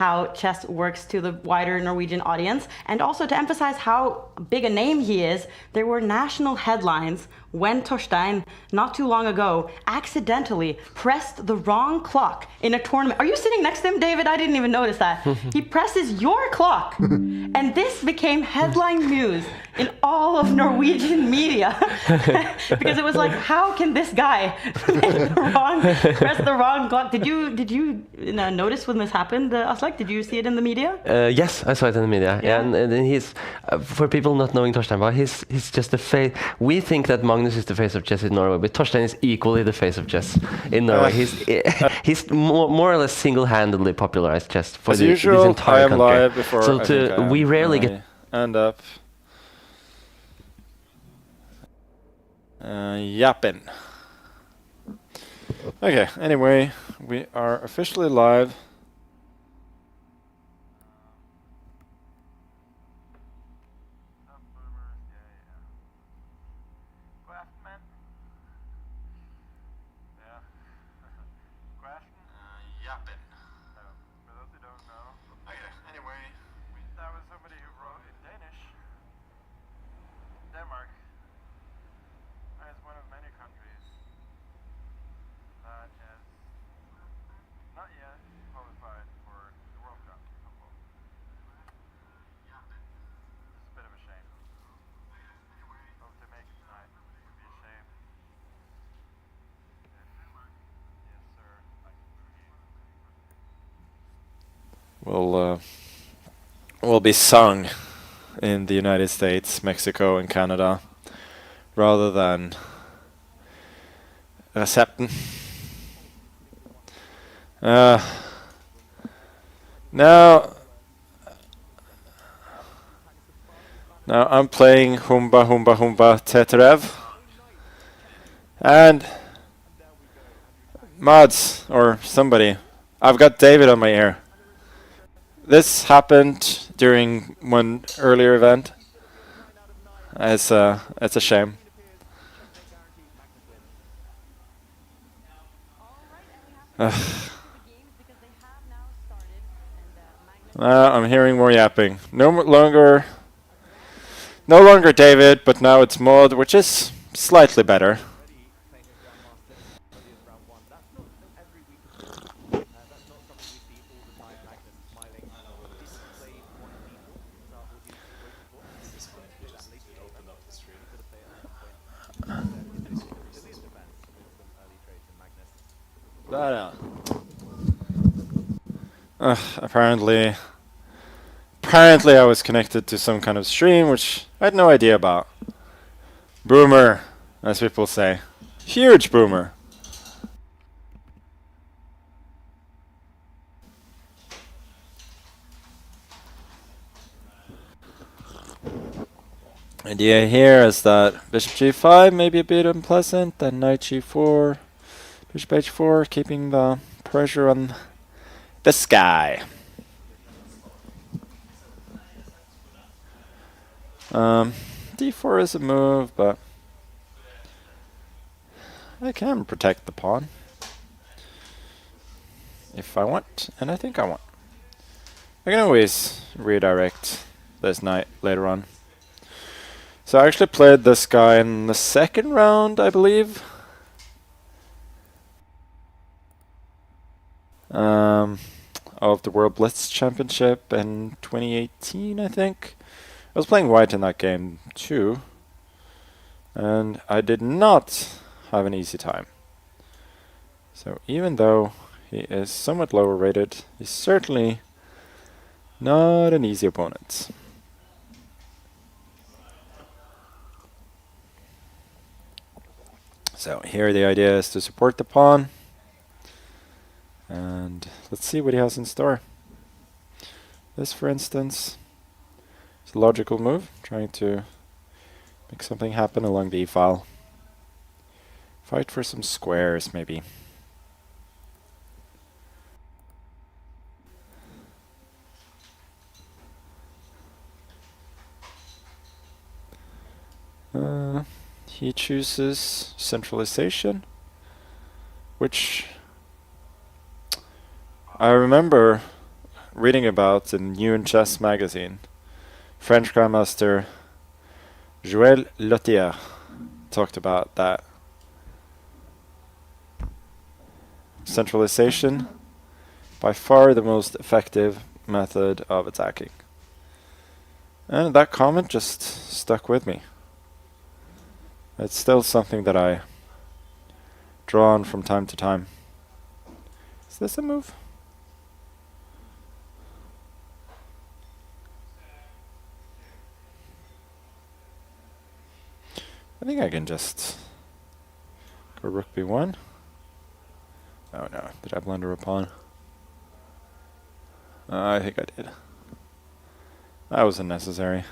how chess works to the wider Norwegian audience, and also to emphasize how big a name he is, there were national headlines when Torstein, not too long ago, accidentally pressed the wrong clock in a tournament. Are you sitting next to him, David? I didn't even notice that. He presses your clock, and this became headline news in all of Norwegian media because it was like, how can this guy press the wrong clock? Did you notice when this happened, Aslak? Did you see it in the media? Yes, I saw it in the media. Yeah. And he's for people not knowing Torstein, well, he's just the face. We think that Magnus is the face of chess in Norway, but Torstein is equally the face of chess in Norway. He's more or less single-handedly popularized chess for this entire country. Live before so we rarely get end up yapping. Okay, anyway, we are officially live. Will be sung in the United States, Mexico, and Canada, rather than Recepten. Now I'm playing Humba Humba Humba Teterev, and mods or somebody, I've got David on my ear. This happened during one earlier event. It's a shame. I'm hearing more yapping. No longer David, but now it's Maud, which is slightly better. Apparently I was connected to some kind of stream, which I had no idea about. Boomer, as people say. Huge boomer. Idea here is that bishop g5 may be a bit unpleasant, then knight g4, bishop h4, keeping the pressure on this guy. D4 is a move, but I can protect the pawn if I want, and I think I want. I can always redirect this knight later on. So I actually played this guy in the second round, I believe. Of the World Blitz Championship in 2018, I think. I was playing white in that game too, and I did not have an easy time. So even though he is somewhat lower rated, he's certainly not an easy opponent. So here the idea is to support the pawn, and let's see what he has in store. This, for instance, is a logical move, trying to make something happen along the e-file. Fight for some squares, maybe. He chooses centralization, which I remember reading about in New in Chess magazine. French Grandmaster Joël Lothier talked about that. Centralization, by far the most effective method of attacking. And that comment just stuck with me. It's still something that I draw on from time to time. Is this a move? I think I can just go rook b1. Oh no, did I blunder a pawn? I think I did. That was unnecessary.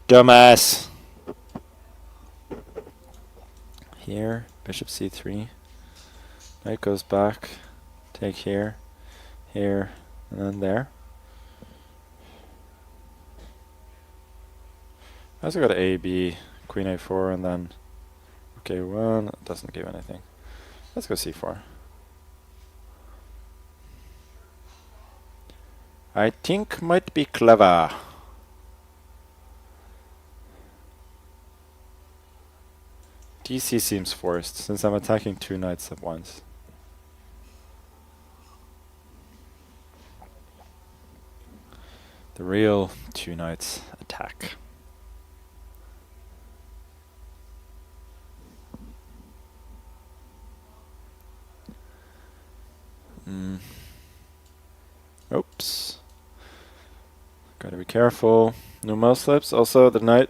Dumbass! Here, bishop c3. Knight goes back. Take here, here, and then there. I also got a b, queen a4, and then rook a1. It doesn't give anything. Let's go c4. I think might be clever. DC seems forced, since I'm attacking two knights at once. The real two knights attack. Oops. Gotta be careful. No mouse slips. Also, the knight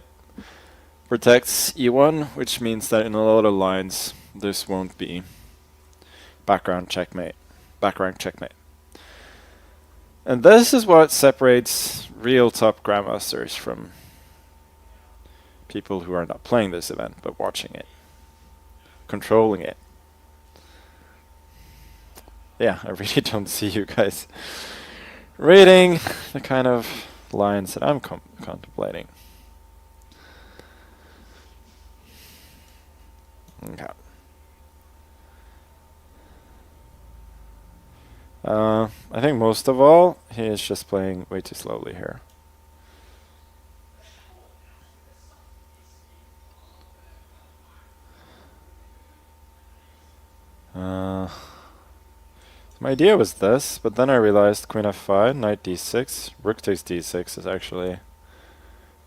protects e1, which means that in a lot of lines, this won't be background checkmate. Background checkmate. And this is what separates real top grandmasters from people who are not playing this event, but watching it. Controlling it. Yeah, I really don't see you guys reading the kind of lines that I'm contemplating. Okay. I think most of all, he is just playing way too slowly here. My idea was this, but then I realized queen f5, knight d6, rook takes d6 is actually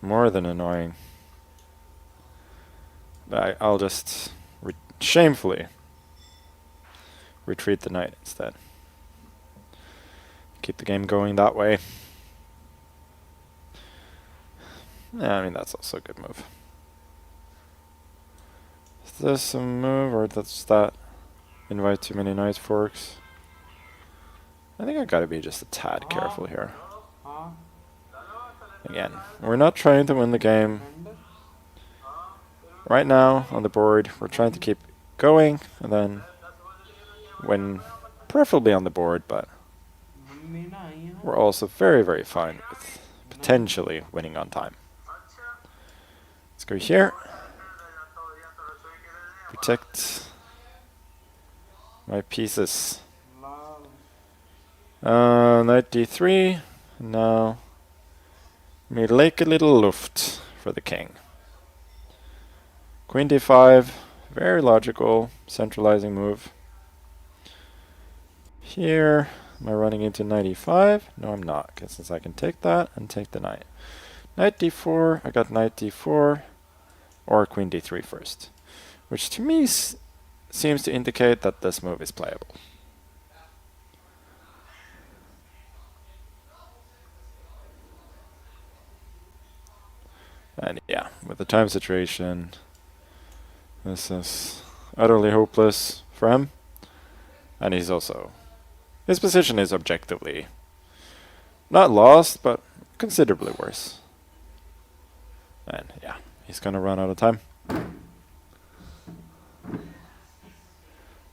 more than annoying. But I'll just shamefully retreat the knight instead. Keep the game going that way. Yeah, I mean, that's also a good move. Is this a move, or does that invite too many knight forks? I think I gotta be just a tad careful here. Again, we're not trying to win the game. Right now, on the board, we're trying to keep going, and then win, preferably on the board, but we're also very, very fine with potentially winning on time. Let's go here. Protect my pieces. Knight d3. Now, make a little luft for the king. Queen d5. Very logical, centralizing move. Here, am I running into knight e5? No, I'm not, because since I can take that and take the knight. Knight d4. I got knight d4 or queen d3 first, which to me seems to indicate that this move is playable. And yeah, with the time situation, this is utterly hopeless for him. And he's also, his position is objectively not lost, but considerably worse. And yeah, he's gonna run out of time.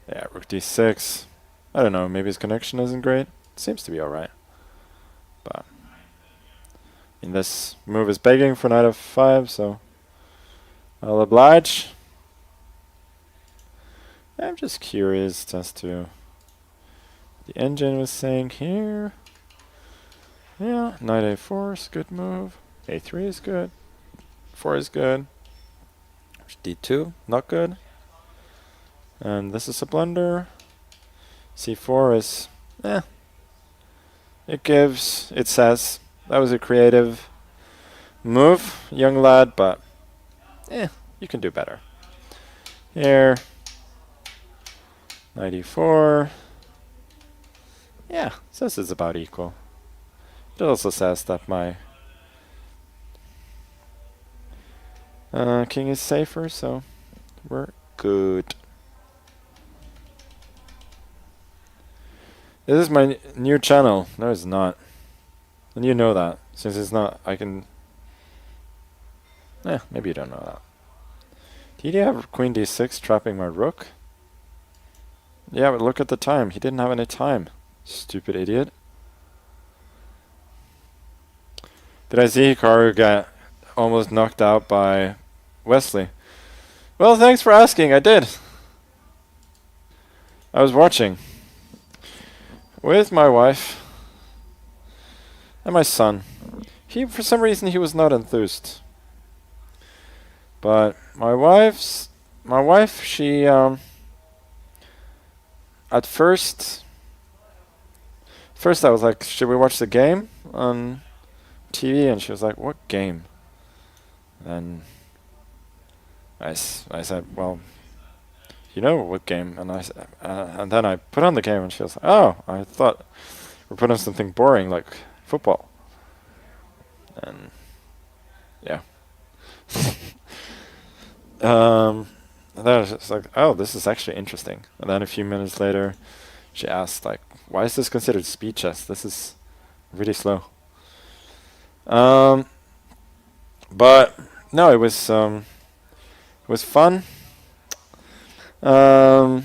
Yeah, rook d6. I don't know, maybe his connection isn't great. Seems to be alright. But this move is begging for knight f5, so I'll oblige. I'm just curious as to the engine was saying here. Yeah, knight a4 is a good move. a3 is good. 4 is good. d2, not good. And this is a blunder. c4 is, it says, that was a creative move, young lad, but, you can do better. Here, knight e4. Yeah, so this is about equal. It also says that my king is safer, so we're good. This is my new channel. No, it's not. And you know that. Since it's not, I can... maybe you don't know that. Did he have queen d6 trapping my rook? Yeah, but look at the time. He didn't have any time. Stupid idiot. Did I see Hikaru get almost knocked out by Wesley? Well, thanks for asking. I did. I was watching with my wife and my son. For some reason, he was not enthused. But my wife, she at first I was like, should we watch the game on TV? And she was like, what game? And I said, well, you know what game? And and then I put on the game, and she was like, oh, I thought we're putting something boring like football. And yeah. And then I was just like, oh, this is actually interesting. And then a few minutes later, she asked, like, why is this considered speed chess? This is really slow. But no, it was fun. I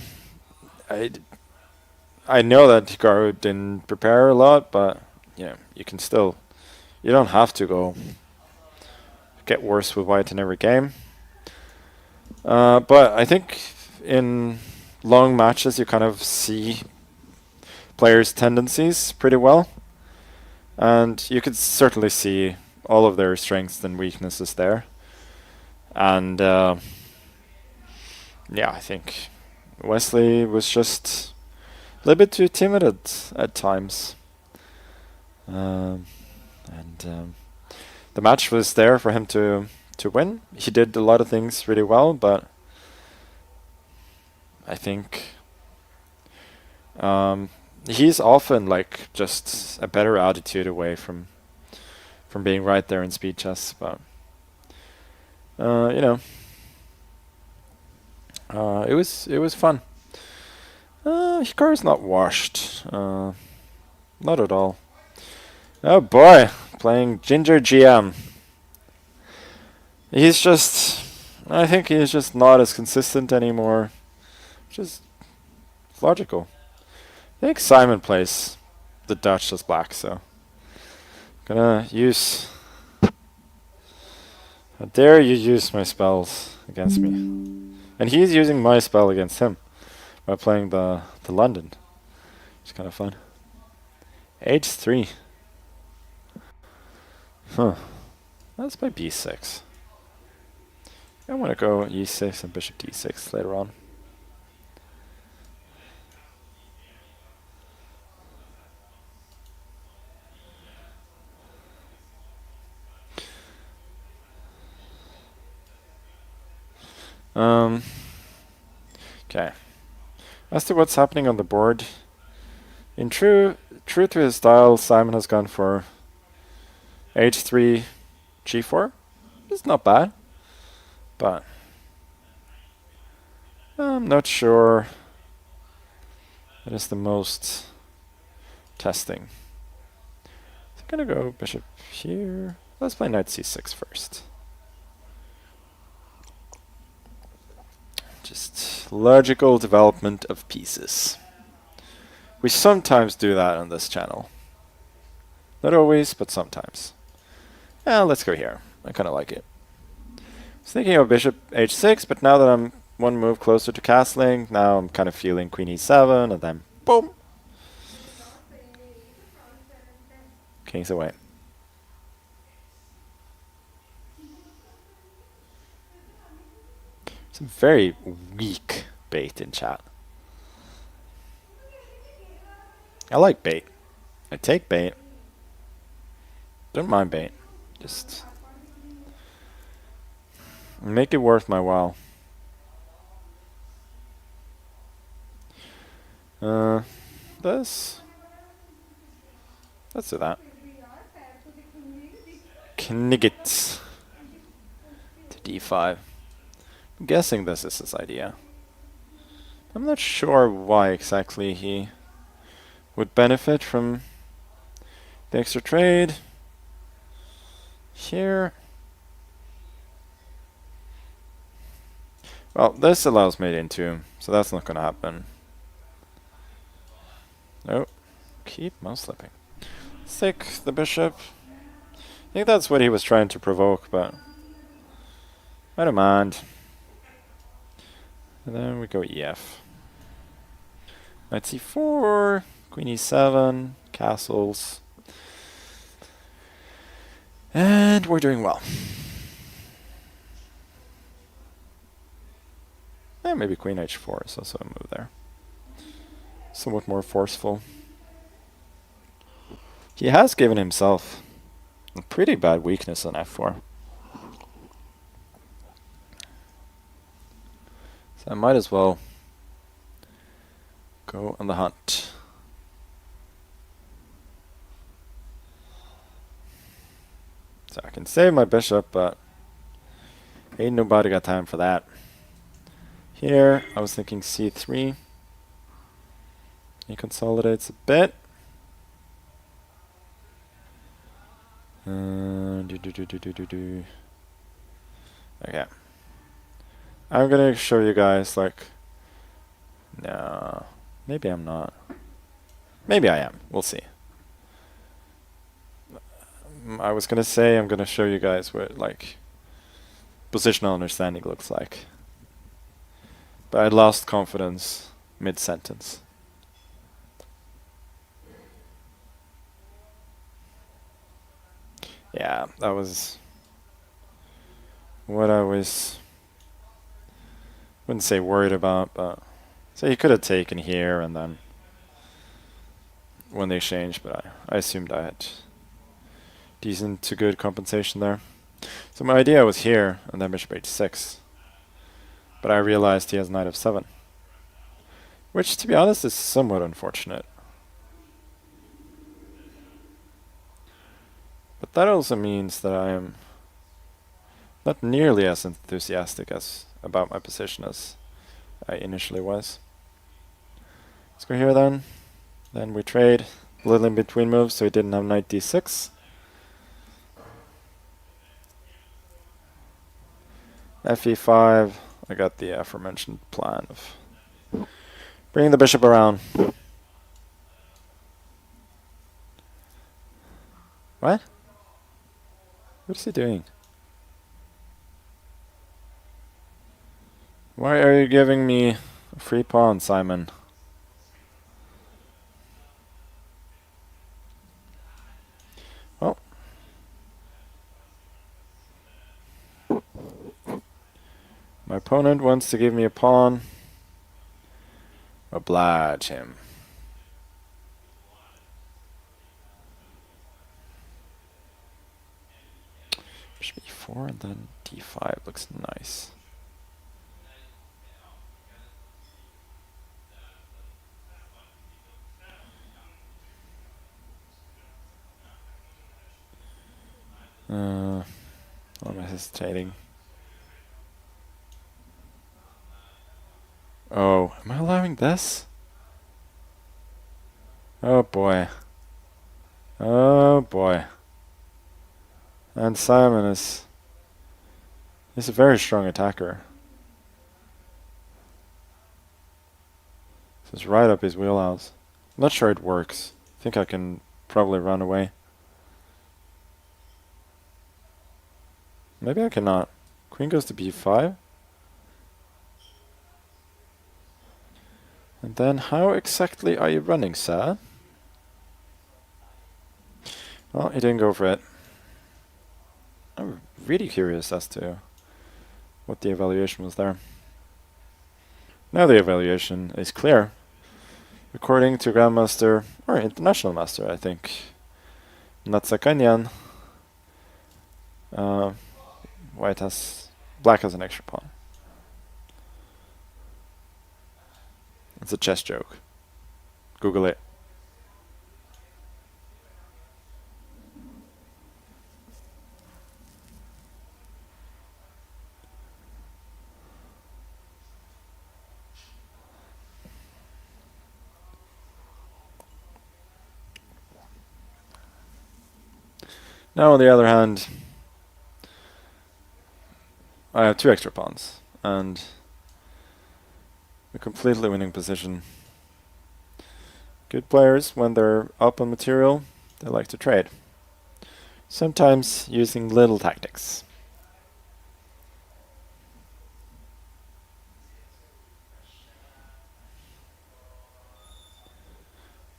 know that Hikaru didn't prepare a lot, but yeah, you can still, you don't have to go get worse with white in every game. But I think in long matches you kind of see players' tendencies pretty well, and you could certainly see all of their strengths and weaknesses there. And yeah, I think Wesley was just a little bit too timid at times. The match was there for him to win. He did a lot of things really well, but I think he's often like just a better attitude away from being right there in speed chess. But you know, it was fun. Hikaru's not washed, not at all. Oh boy, playing Ginger GM. He's just, I think he's just not as consistent anymore, which is logical. I think Simon plays the Dutch as black, so gonna use. How dare you use my spells against me? And he's using my spell against him by playing the London. It's kind of fun. H3. Huh. Let's play b6. I want to go e6 and bishop d6 later on. Okay. As to what's happening on the board, in true to his style, Simon has gone for h3, g4. It's not bad, but I'm not sure it is the most testing. So I'm gonna go bishop here. Let's play knight c6 first. Just logical development of pieces. We sometimes do that on this channel. Not always, but sometimes. Let's go here. I kind of like it. I was thinking of bishop h6, but now that I'm one move closer to castling, now I'm kind of feeling queen e7, and then boom. King's away. Some very weak bait in chat. I like bait. I take bait. Don't mind bait. Just make it worth my while. This. Let's do that. Knigget to d5. I'm guessing this is his idea. I'm not sure why exactly he would benefit from the extra trade here. Well, this allows mate into, so that's not going to happen. Nope. Keep mouse slipping. Stick the bishop. I think that's what he was trying to provoke, but I don't mind. And then we go EF. Knight c4, queen e7, castles. And we're doing well. And maybe queen h4 is also a move there. Somewhat more forceful. He has given himself a pretty bad weakness on f4. So I might as well go on the hunt. So I can save my bishop, but ain't nobody got time for that. Here, I was thinking c3. He consolidates a bit. Okay. I'm gonna show you guys, like, no, maybe I'm not. Maybe I am. We'll see. I was gonna say I'm gonna show you guys what, like, positional understanding looks like. But I lost confidence mid-sentence. Yeah, that was what I was, wouldn't say worried about, but so he could have taken here and then when they changed, but I assumed I had decent to good compensation there. So my idea was here and then bishop h6, but I realized he has knight f7, which to be honest is somewhat unfortunate. But that also means that I am not nearly as enthusiastic as about my position as I initially was. Let's go here then. Then we trade a little in between moves so he didn't have knight d6. Fe5, I got the aforementioned plan of bringing the bishop around. What? What is he doing? Why are you giving me a free pawn, Simon? Well. My opponent wants to give me a pawn. Oblige him. Bishop e4 and then d5 looks nice. I'm hesitating. Oh, am I allowing this? Oh boy. Oh boy. And Simon is a very strong attacker. This is right up his wheelhouse. I'm not sure it works. I think I can probably run away. Maybe I cannot. Queen goes to b5. And then how exactly are you running, sir? Well, he didn't go for it. I'm really curious as to what the evaluation was there. Now the evaluation is clear. According to Grandmaster, or International Master, I think, Natsakanyan, black has an extra pawn. It's a chess joke. Google it. Now, on the other hand, I have 2 extra pawns, and a completely winning position. Good players, when they're up on material, they like to trade. Sometimes using little tactics.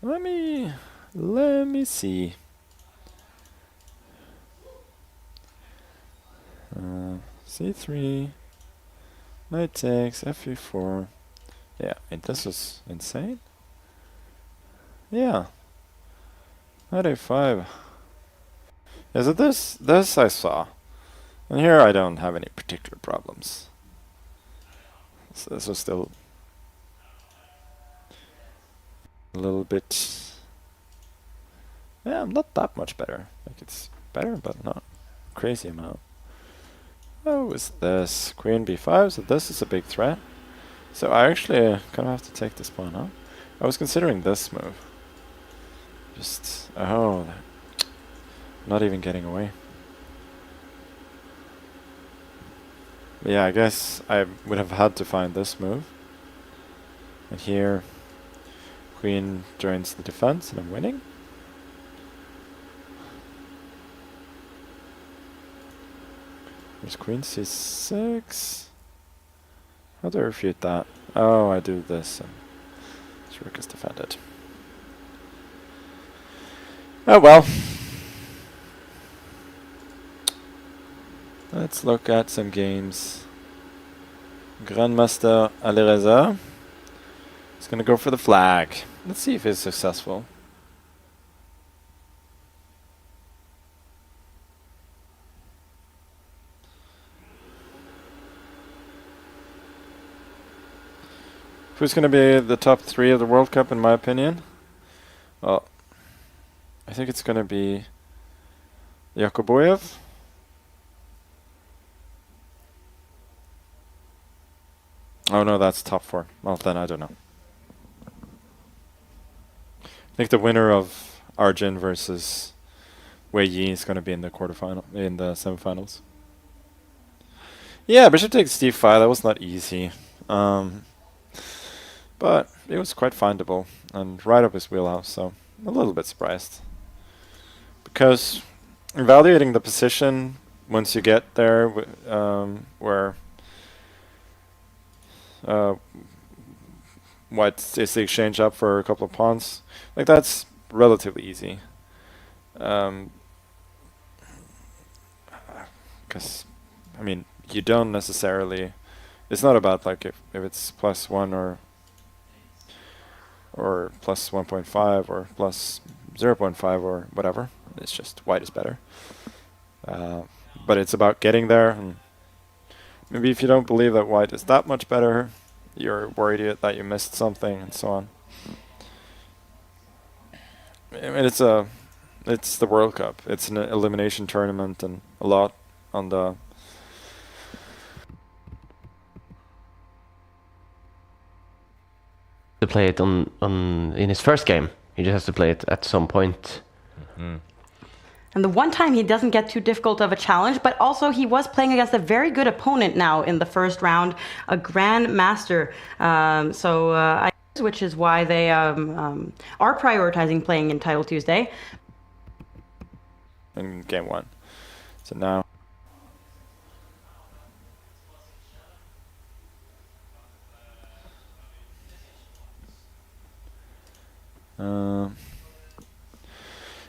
Let me see. C3, knight takes, f4. Yeah, and this was insane. Yeah. Knight a5. Yeah, so this I saw. And here I don't have any particular problems. So this was still a little bit... Yeah, not that much better. Like, it's better, but not crazy amount. Oh, is this? Queen b5, so this is a big threat. So I actually kind of have to take this pawn up. I was considering this move. Just, oh, not even getting away. But yeah, I guess I would have had to find this move. And here, queen joins the defense and I'm winning. There's queen c6. How do I refute that? Oh, I do this and this rook is defended. Oh well. Let's look at some games. Grandmaster Alireza is going to go for the flag. Let's see if he's successful. Who's going to be the top 3 of the World Cup, in my opinion? Well, I think it's going to be Yakoboyev. Oh no, that's top 4. Well, then I don't know. I think the winner of Arjun versus Wei Yi is going to be in the semifinals. Yeah, bishop takes d5. That was not easy. But it was quite findable and right up his wheelhouse, so I'm a little bit surprised. Because evaluating the position once you get there, where white is the exchange up for a couple of pawns, like that's relatively easy. Because, I mean, you don't necessarily... It's not about like if it's +1 or plus 1.5 or plus 0.5 or whatever. It's just white is better. But it's about getting there. And maybe if you don't believe that white is that much better, you're worried that you missed something and so on. I mean, it's the World Cup. It's an elimination tournament and a lot on the... To play it in his first game. He just has to play it at some point. And the one time he doesn't get too difficult of a challenge, but also he was playing against a very good opponent now in the first round, a Grandmaster. Which is why they are prioritizing playing in Title Tuesday. In game 1. So now...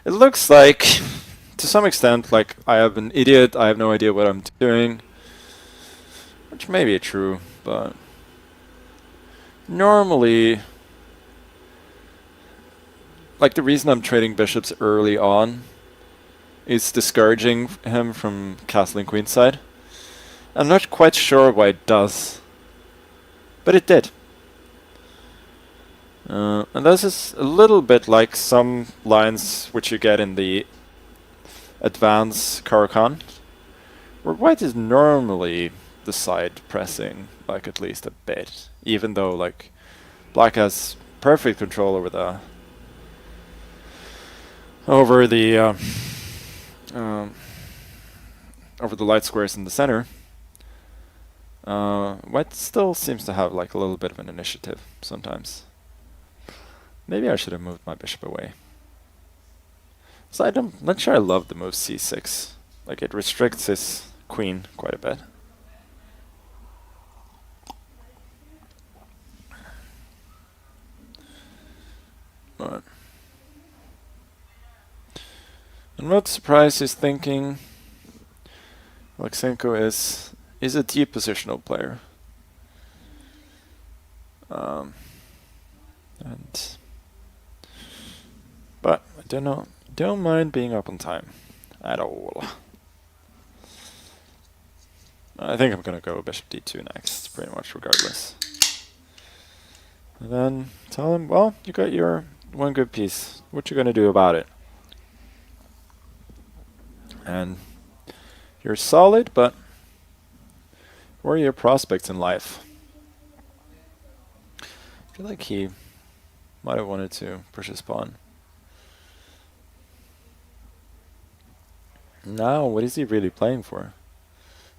It looks like, to some extent, like I am an idiot. I have no idea what I'm doing, which may be true, but normally, like the reason I'm trading bishops early on is discouraging him from castling queenside. I'm not quite sure why it does, but it did. And this is a little bit like some lines which you get in the advanced Caro-Kann, where white is normally the side pressing, like at least a bit, even though like black has perfect control over the over the light squares in the center. White still seems to have like a little bit of an initiative sometimes. Maybe I should have moved my bishop away. So I'm not sure I love the move c6. Like it restricts his queen quite a bit. But I'm not surprised he's thinking Alexenko is a deep positional player. But I don't mind being up on time at all. I think I'm gonna go bishop d2 next, pretty much regardless. And then tell him, well, you got your one good piece. What you gonna do about it? And you're solid, but what are your prospects in life? I feel like he might have wanted to push his pawn. Now, what is he really playing for?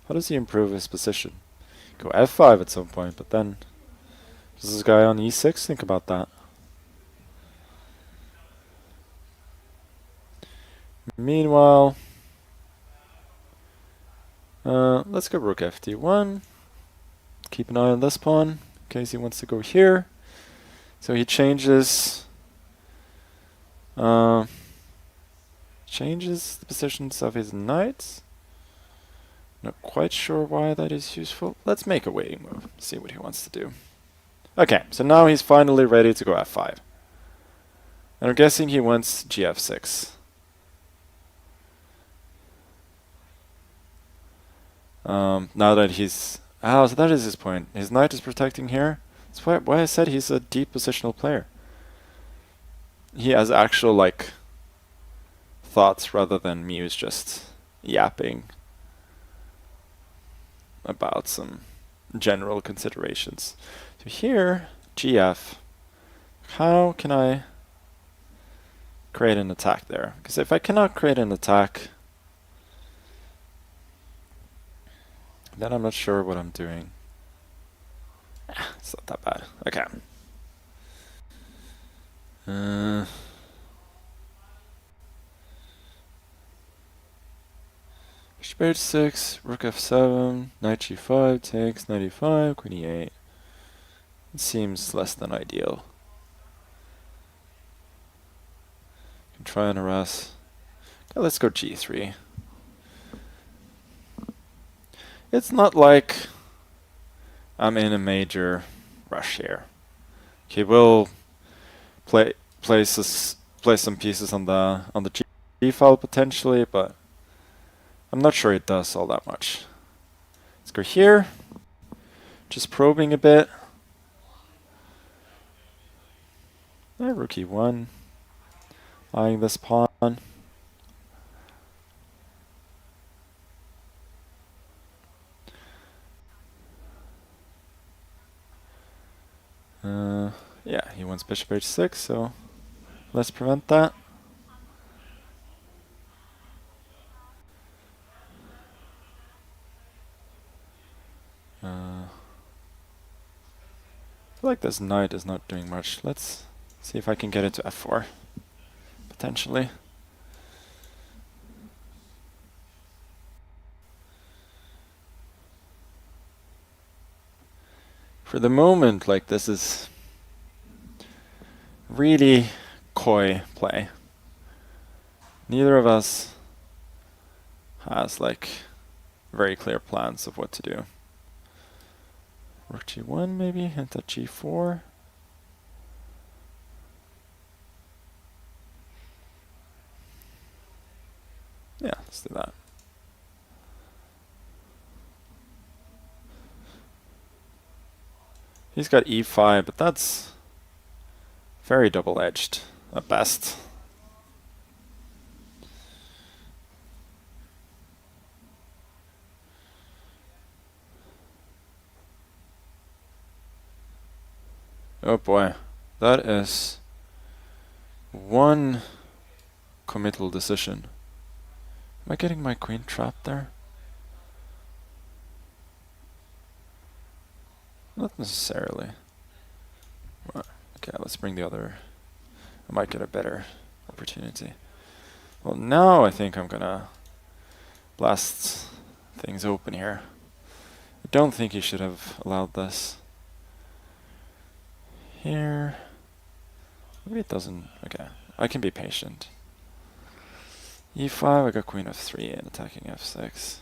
How does he improve his position? Go f5 at some point, but then does this guy on e6 think about that? Meanwhile, let's go rook fd1. Keep an eye on this pawn in case he wants to go here. So he changes the positions of his knights. Not quite sure why that is useful. Let's make a waiting move, see what he wants to do. Okay, so now he's finally ready to go f5. And I'm guessing he wants gf6. Now that he's... Oh, so that is his point. His knight is protecting here. That's why I said he's a deep positional player. He has actual, like, thoughts rather than me who's just yapping about some general considerations. So here, gf. How can I create an attack there? Because if I cannot create an attack, then I'm not sure what I'm doing. It's not that bad. Okay. Bishop h6, rook f7, knight g5, takes, knight e5, queen e8. It seems less than ideal. Can try and harass. Okay, let's go g3. It's not like I'm in a major rush here. He will play some pieces on the G file potentially, but I'm not sure it does all that much. Let's go here, just probing a bit. Rook e1, eyeing this pawn. Yeah, he wants bishop h6, so let's prevent that. I feel like this knight is not doing much. Let's see if I can get it to f4, potentially. For the moment, like, this is really coy play. neither of us has like very clear plans of what to do. Rook g1 maybe, hint at g4. Yeah, let's do that. He's got e5, but that's very double-edged at best. Oh boy, that is one committal decision. Am I getting my queen trapped there? Not necessarily. Well, okay, let's bring the other. I might get a better opportunity. Well, now I think I'm gonna blast things open here. I don't think he should have allowed this. Here. Maybe it doesn't. Okay, I can be patient. e5, I got queen f3 and attacking f6.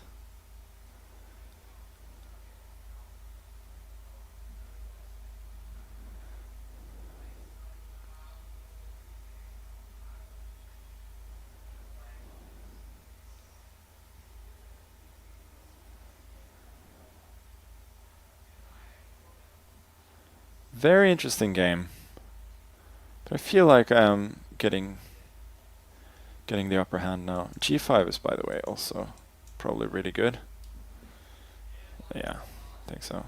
Very interesting game. But I feel like I'm getting the upper hand now. g5 is, by the way, also probably really good. Yeah, I think so.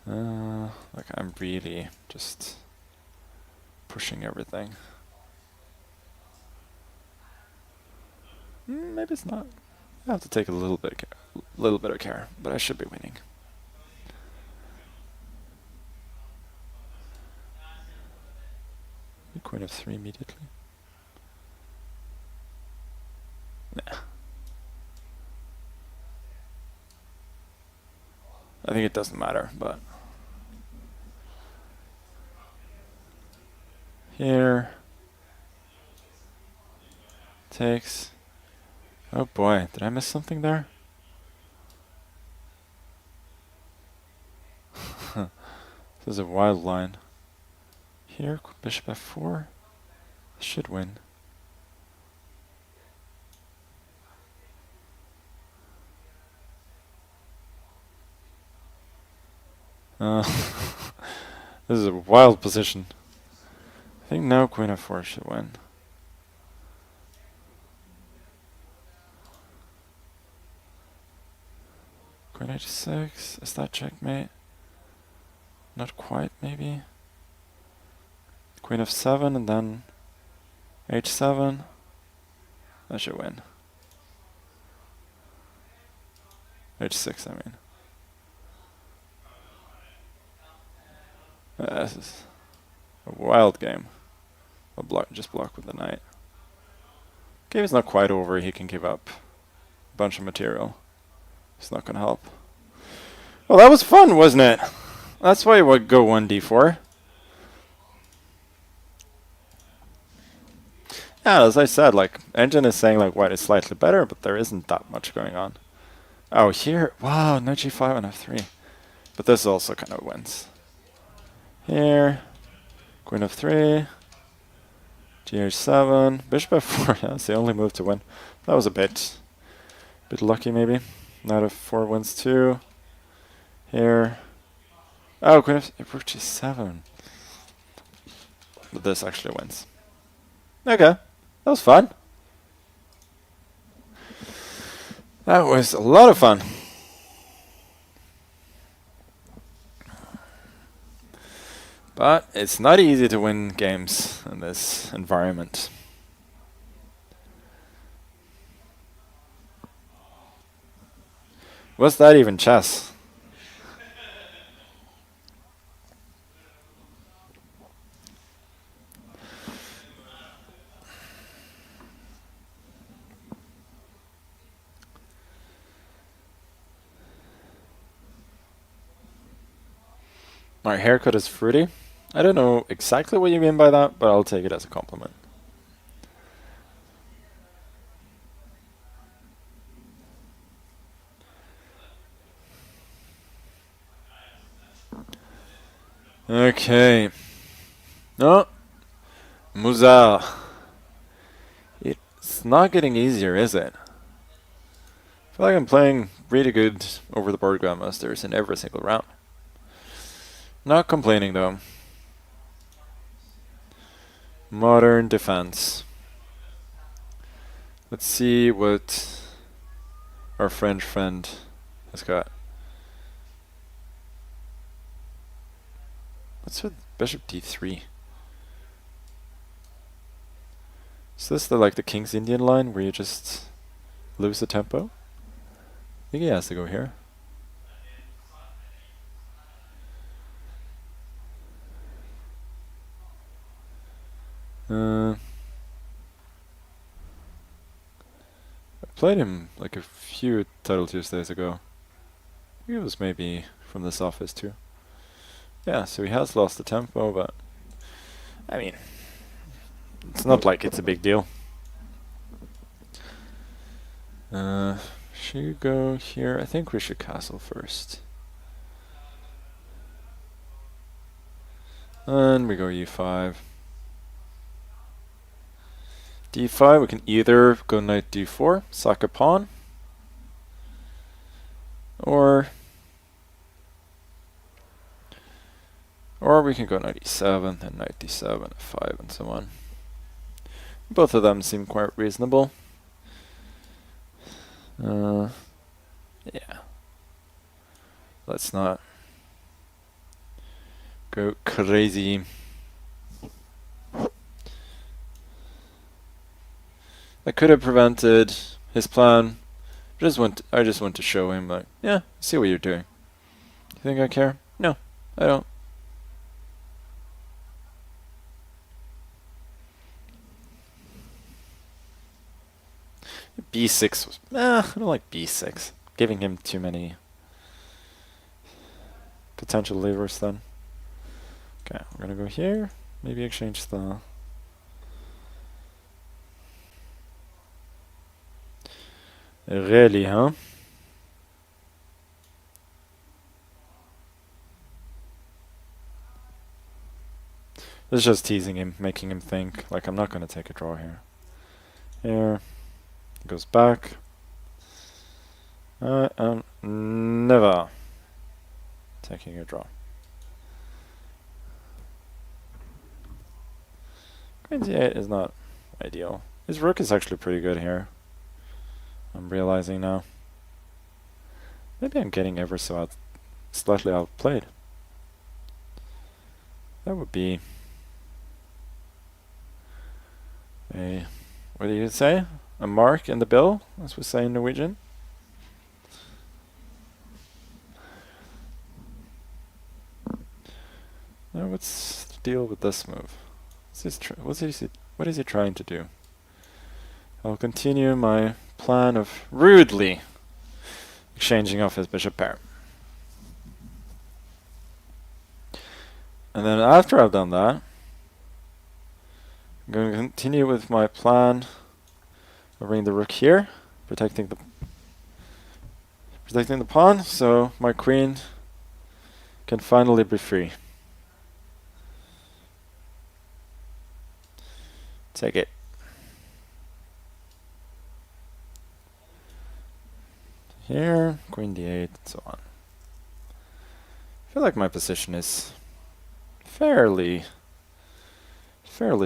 Like I'm really just pushing everything. Maybe it's not. I have to take a little bit of care, but I should be winning. Queen f3 immediately. Nah. I think it doesn't matter, but here takes. Oh boy, did I miss something there? This is a wild line. Here, bishop f4 should win. This is a wild position. I think now queen f4 should win. Queen h6, is that checkmate? Not quite, maybe. Queen f7 and then h7. That should win. h6, I mean. This is a wild game. I'll just block with the knight. Game is not quite over. He can give up a bunch of material. It's not going to help. Well, that was fun, wasn't it? That's why you would go 1d4. Yeah, as I said, like, engine is saying like white is slightly better, but there isn't that much going on. Oh, here, wow, no g5 and f3. But this also kind of wins. Here, queen f3, gh7, bishop f4. That's the only move to win. That was a bit lucky, maybe. Knight f4 wins too. Here, oh, queen f4, g7. But this actually wins. Okay, that was fun. That was a lot of fun. But it's not easy to win games in this environment. Was that even chess? My haircut is fruity. I don't know exactly what you mean by that, but I'll take it as a compliment. Okay. No. Musa. It's not getting easier, is it? I feel like I'm playing really good over the board Grandmasters in every single round. Not complaining though. Modern defense. Let's see what our French friend has got. What's with Bishop d3? Is this like the King's Indian line where you just lose the tempo? I think he has to go here. I played him like a few Title Tuesdays ago. I think it was maybe from this office too. Yeah, so he has lost the tempo, but I mean, it's not like it's a big deal. Should we go here? I think we should castle first. And we go e5. d5, we can either go knight d4, sack a pawn, or we can go knight e7 and knight d7, f5, and so on. Both of them seem quite reasonable. Yeah. Let's not go crazy. I could have prevented his plan. I just want to show him, like, yeah, see what you're doing. You think I care? No, I don't. b6 was, I don't like b6. Giving him too many potential levers then. Okay, we're gonna go here. Maybe exchange the... Really, huh? This is just teasing him, making him think, like, I'm not gonna take a draw here. Here. Goes back. I am never taking a draw. Queen d8 is not ideal. His rook is actually pretty good here. I'm realizing now. Maybe I'm getting ever so slightly outplayed. That would be a, what do you say? A mark in the bill, as we say in Norwegian. Now let's deal with this move. What is he trying to do? I'll continue my plan of rudely exchanging off his bishop pair. And then after I've done that, I'm going to continue with my plan of bringing the rook here, protecting the pawn, so my queen can finally be free. Take it. Here, queen d8, and so on. I feel like my position is fairly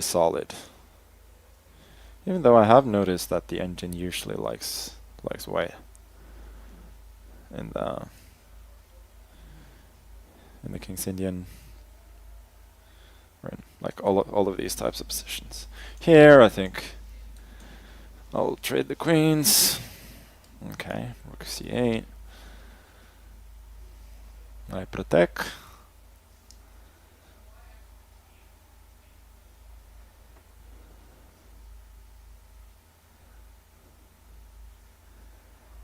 solid. Even though I have noticed that the engine usually likes white in the King's Indian, or in like all of these types of positions. Here, I think I'll trade the queens. Okay, rook c8. I protect.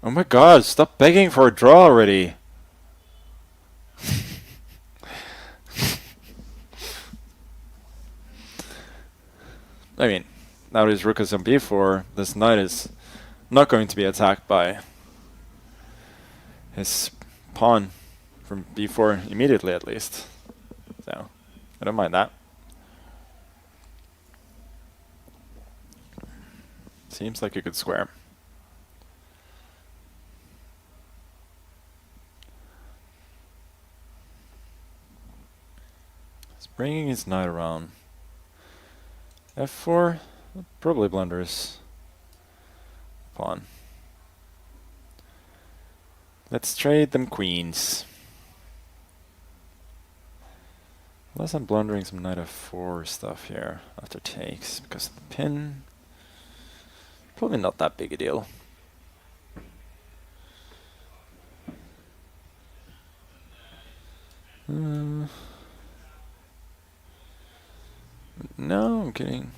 Oh my god, stop begging for a draw already. I mean, now his rook is on b4, this knight is not going to be attacked by his pawn from b4 immediately, at least. So, I don't mind that. Seems like a good square. He's bringing his knight around. f4 probably blunders pawn. Let's trade them queens. Unless I'm blundering some knight f4 stuff here after takes because of the pin. Probably not that big a deal. No, I'm kidding.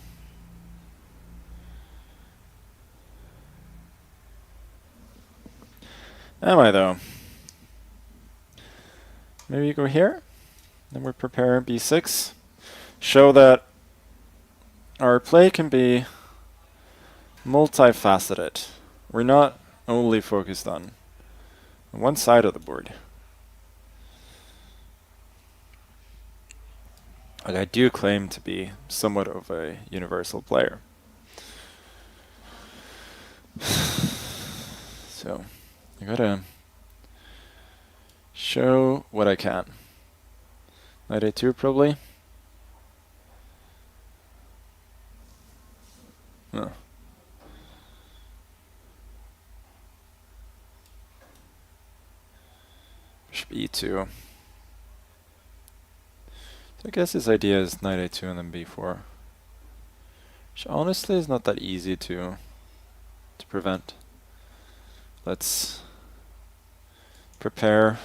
Am I though? Maybe you go here. Then we prepare b6. Show that our play can be multifaceted. We're not only focused on one side of the board. Like I do claim to be somewhat of a universal player. So I gotta show what I can. Knight a2 probably. No. Bishop e2. So I guess his idea is knight a2 and then b4. Which honestly is not that easy to prevent. Let's prepare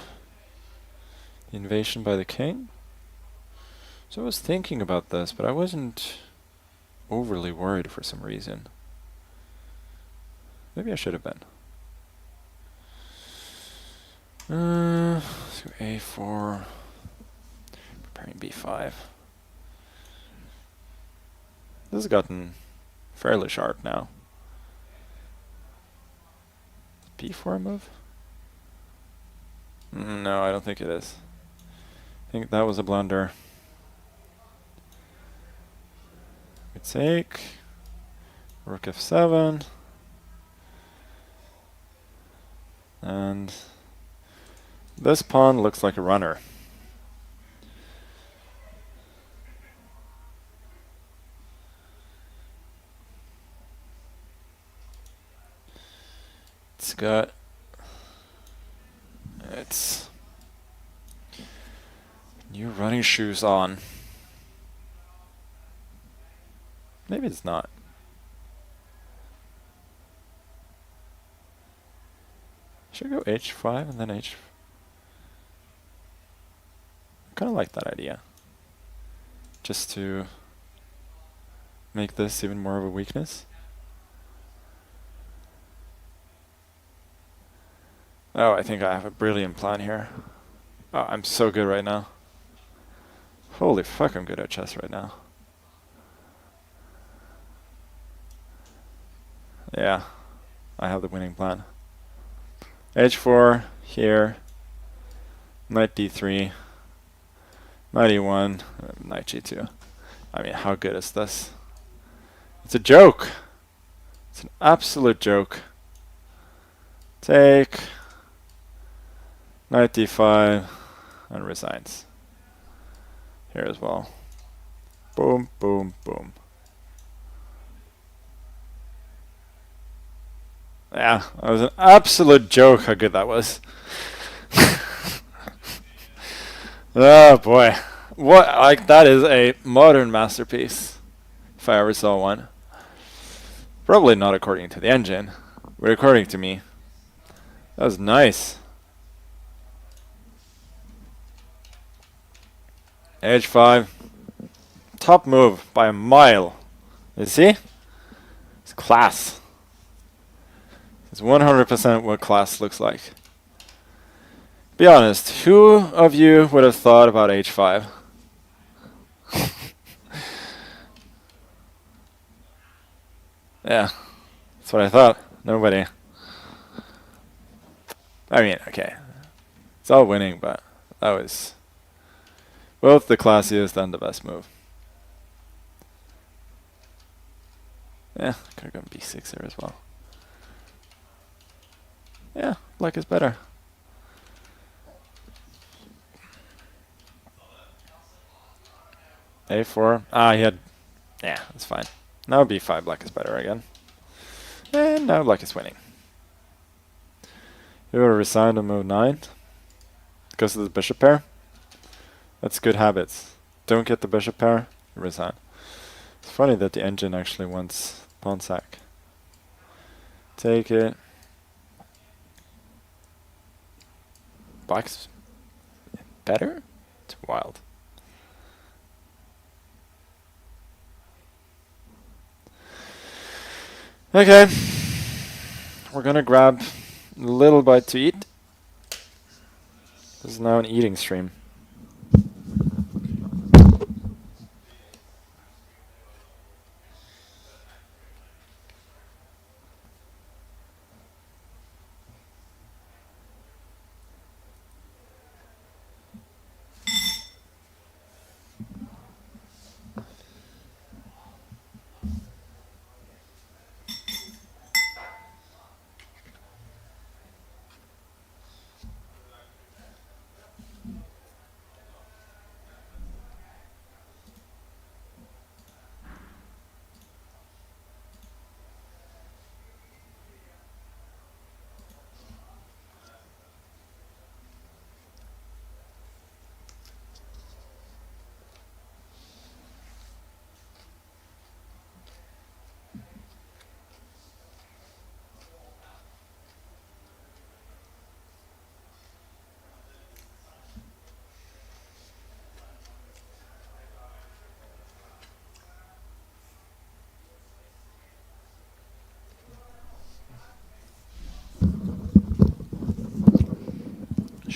the invasion by the king. So I was thinking about this, but I wasn't overly worried for some reason. Maybe I should have been. So a4, preparing b5. This has gotten fairly sharp now. b4 move? No, I don't think it is. I think that was a blunder. We take rook f7, and this pawn looks like a runner. It's got its new running shoes on. Maybe it's not. Should I go h5 and then h? I kind of like that idea. Just to make this even more of a weakness. Oh, I think I have a brilliant plan here. Oh, I'm so good right now. Holy fuck, I'm good at chess right now. Yeah, I have the winning plan. h4 here, knight d3, knight e1, knight g2. I mean, how good is this? It's a joke. It's an absolute joke. Take, knight d5, and resigns. Here as well. Boom, boom, boom. Yeah, that was an absolute joke how good that was. Oh boy. What, like, that is a modern masterpiece, if I ever saw one. Probably not according to the engine, but according to me. That was nice. h5. Top move by a mile. You see? It's class. It's 100% what class looks like. Be honest, who of you would have thought about h5? Yeah, that's what I thought. Nobody. I mean, okay. It's all winning, but that was both the classiest and the best move. Yeah, could have gone b6 here as well. Yeah, black is better. a4. Ah, he had... Yeah, that's fine. Now b5, black is better again. And now black is winning. You will resign on move 9 because of the bishop pair. That's good habits. Don't get the bishop pair, resign. It's funny that the engine actually wants pawn sack. Take it. Black's better? It's wild. Okay. We're gonna grab a little bite to eat. This is now an eating stream.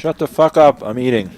Shut the fuck up, I'm eating.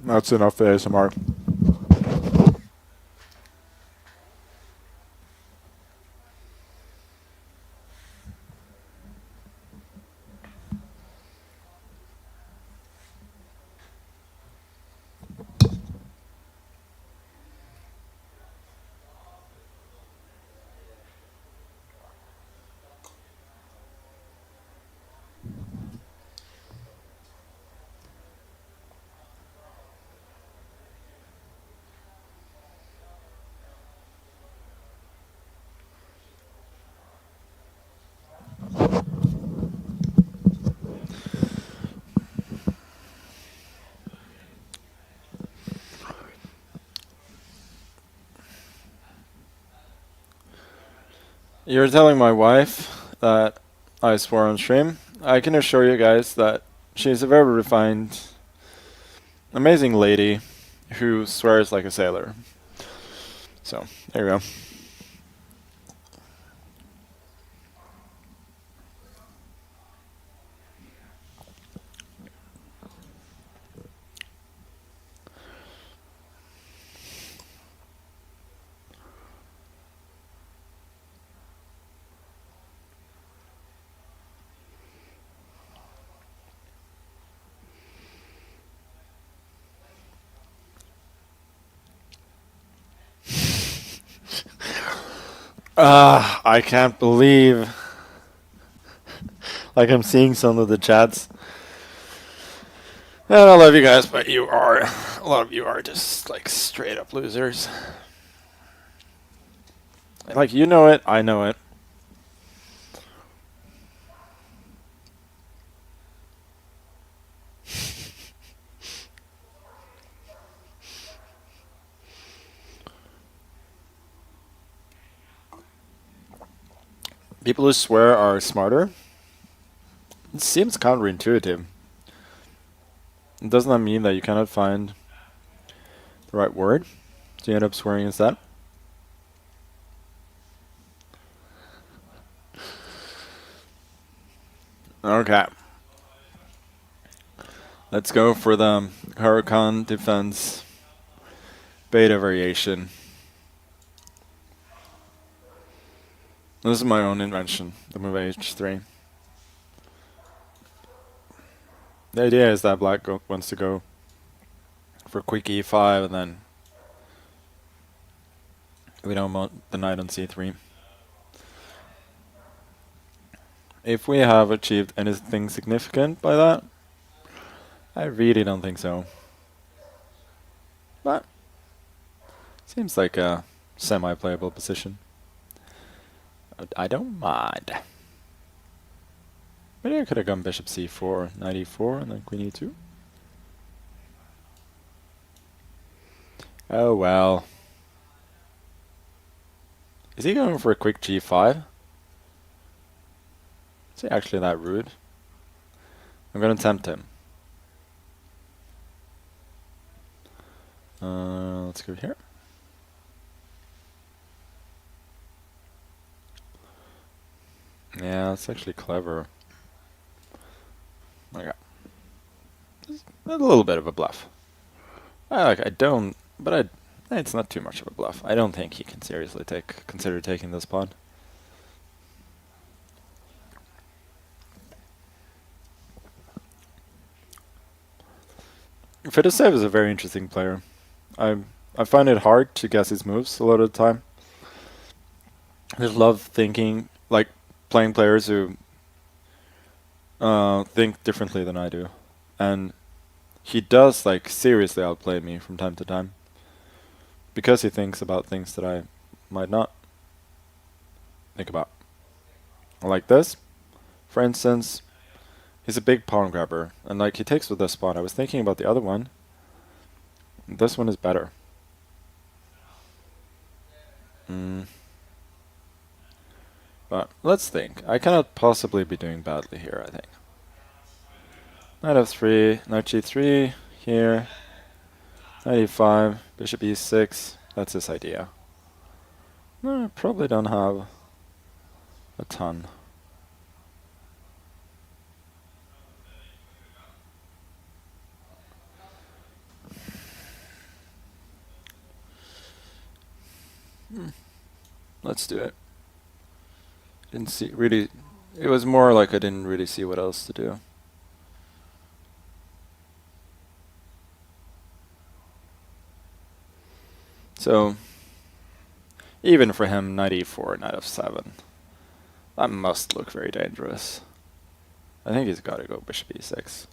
That's enough ASMR. You're telling my wife that I swore on stream. I can assure you guys that she's a very refined, amazing lady who swears like a sailor. So, there you go. I can't believe... like I'm seeing some of the chats. And I love you guys, but you are... a lot of you are just, like, straight up losers. Like, you know it, I know it. People who swear are smarter. It seems counterintuitive. Doesn't that mean that you cannot find the right word? So you end up swearing instead? Okay. Let's go for the Huracan defense beta variation. This is my own invention, the move H3. The idea is that black wants to go for quick E5 and then we don't want the knight on C3. If we have achieved anything significant by that, I really don't think so. But seems like a semi-playable position. I don't mind. Maybe I could have gone bishop c4, knight e4, and then queen e2. Oh well. Is he going for a quick g5? Is he actually that rude? I'm gonna tempt him. Let's go here. Yeah, that's actually clever. Okay. Just a little bit of a bluff. It's not too much of a bluff. I don't think he can seriously consider taking this pawn. Fedoseev is a very interesting player. I find it hard to guess his moves a lot of the time. I just love thinking, like playing players who think differently than I do. And he does like seriously outplay me from time to time. Because he thinks about things that I might not think about. Like this, for instance, he's a big pawn grabber, and like he takes with this pawn. I was thinking about the other one. This one is better. But let's think. I cannot possibly be doing badly here, I think. Knight f3, knight g3, here. Knight e5, bishop e6. That's his idea. No, I probably don't have a ton. Let's do it. Didn't see really. It was more like I didn't really see what else to do. So even for him, knight e4, knight f7. That must look very dangerous. I think he's got to go bishop e6.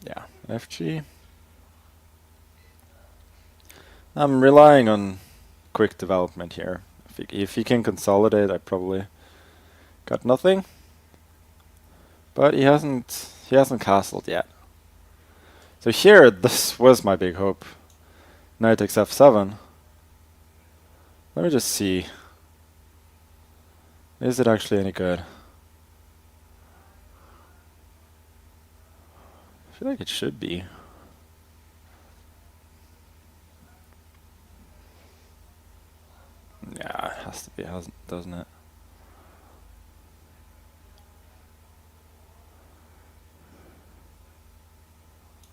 Yeah, fg. I'm relying on quick development here. If he can consolidate, I probably got nothing. But he hasn't castled yet. So here, this was my big hope. Knight takes f7. Let me just see. Is it actually any good? I feel like it should be. Yeah, it has to be, doesn't it?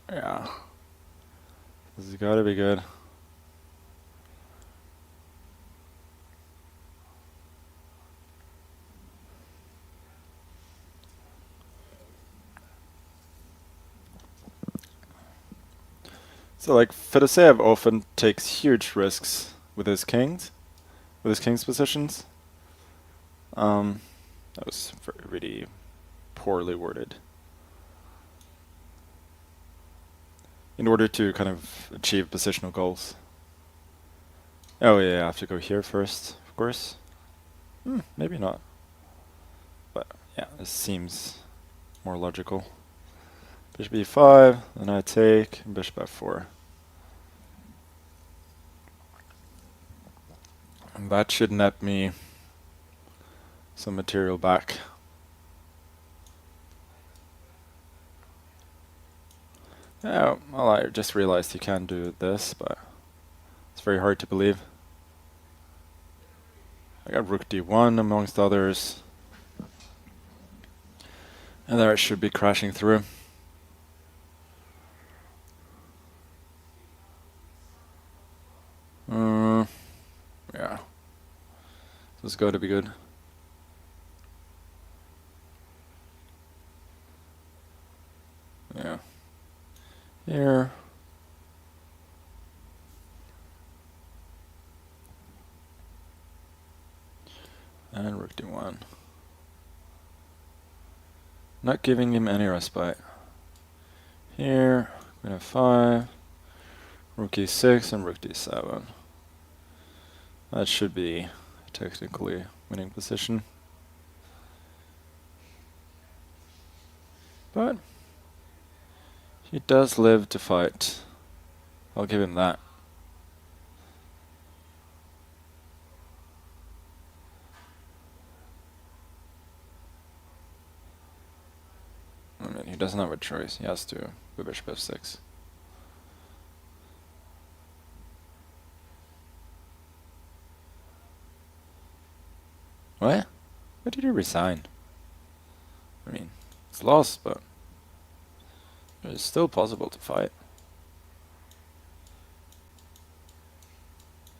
Yeah. This has got to be good. So like Fedoseev often takes huge risks with his king's positions. That was really poorly worded. In order to kind of achieve positional goals. Oh yeah, I have to go here first, of course. Maybe not. But yeah, this seems more logical. Bishop e5, then I take, and bishop f4. And that should net me some material back. Yeah, well, I just realized you can do this, but it's very hard to believe. I got rook d1 amongst others. And there it should be crashing through. Yeah. This is going to be good. Yeah. Here. And rook d1. Not giving him any respite. Here, queen f5, rook e6, and rook d7. That should be technically winning position. But he does live to fight. I'll give him that. I mean, he doesn't have a choice. He has to go bishop f6. What? Why did he resign? I mean, it's lost, but it's still possible to fight.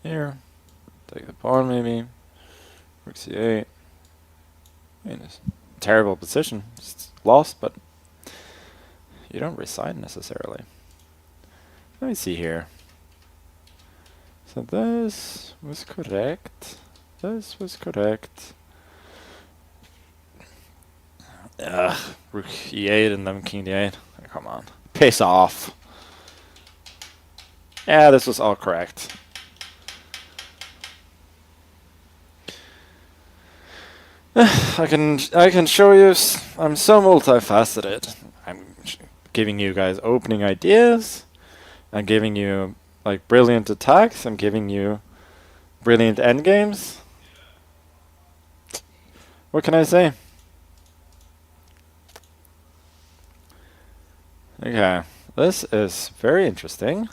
Here, take the pawn maybe. Rook c8. I mean, it's a terrible position. It's lost, but you don't resign necessarily. Let me see here. So this was correct. This was correct. Rook e8 and then king d8. Oh, come on. Piss off. Yeah, this was all correct. I can show you. I'm so multifaceted. I'm giving you guys opening ideas. I'm giving you like brilliant attacks. I'm giving you brilliant endgames. What can I say? Okay, this is very interesting.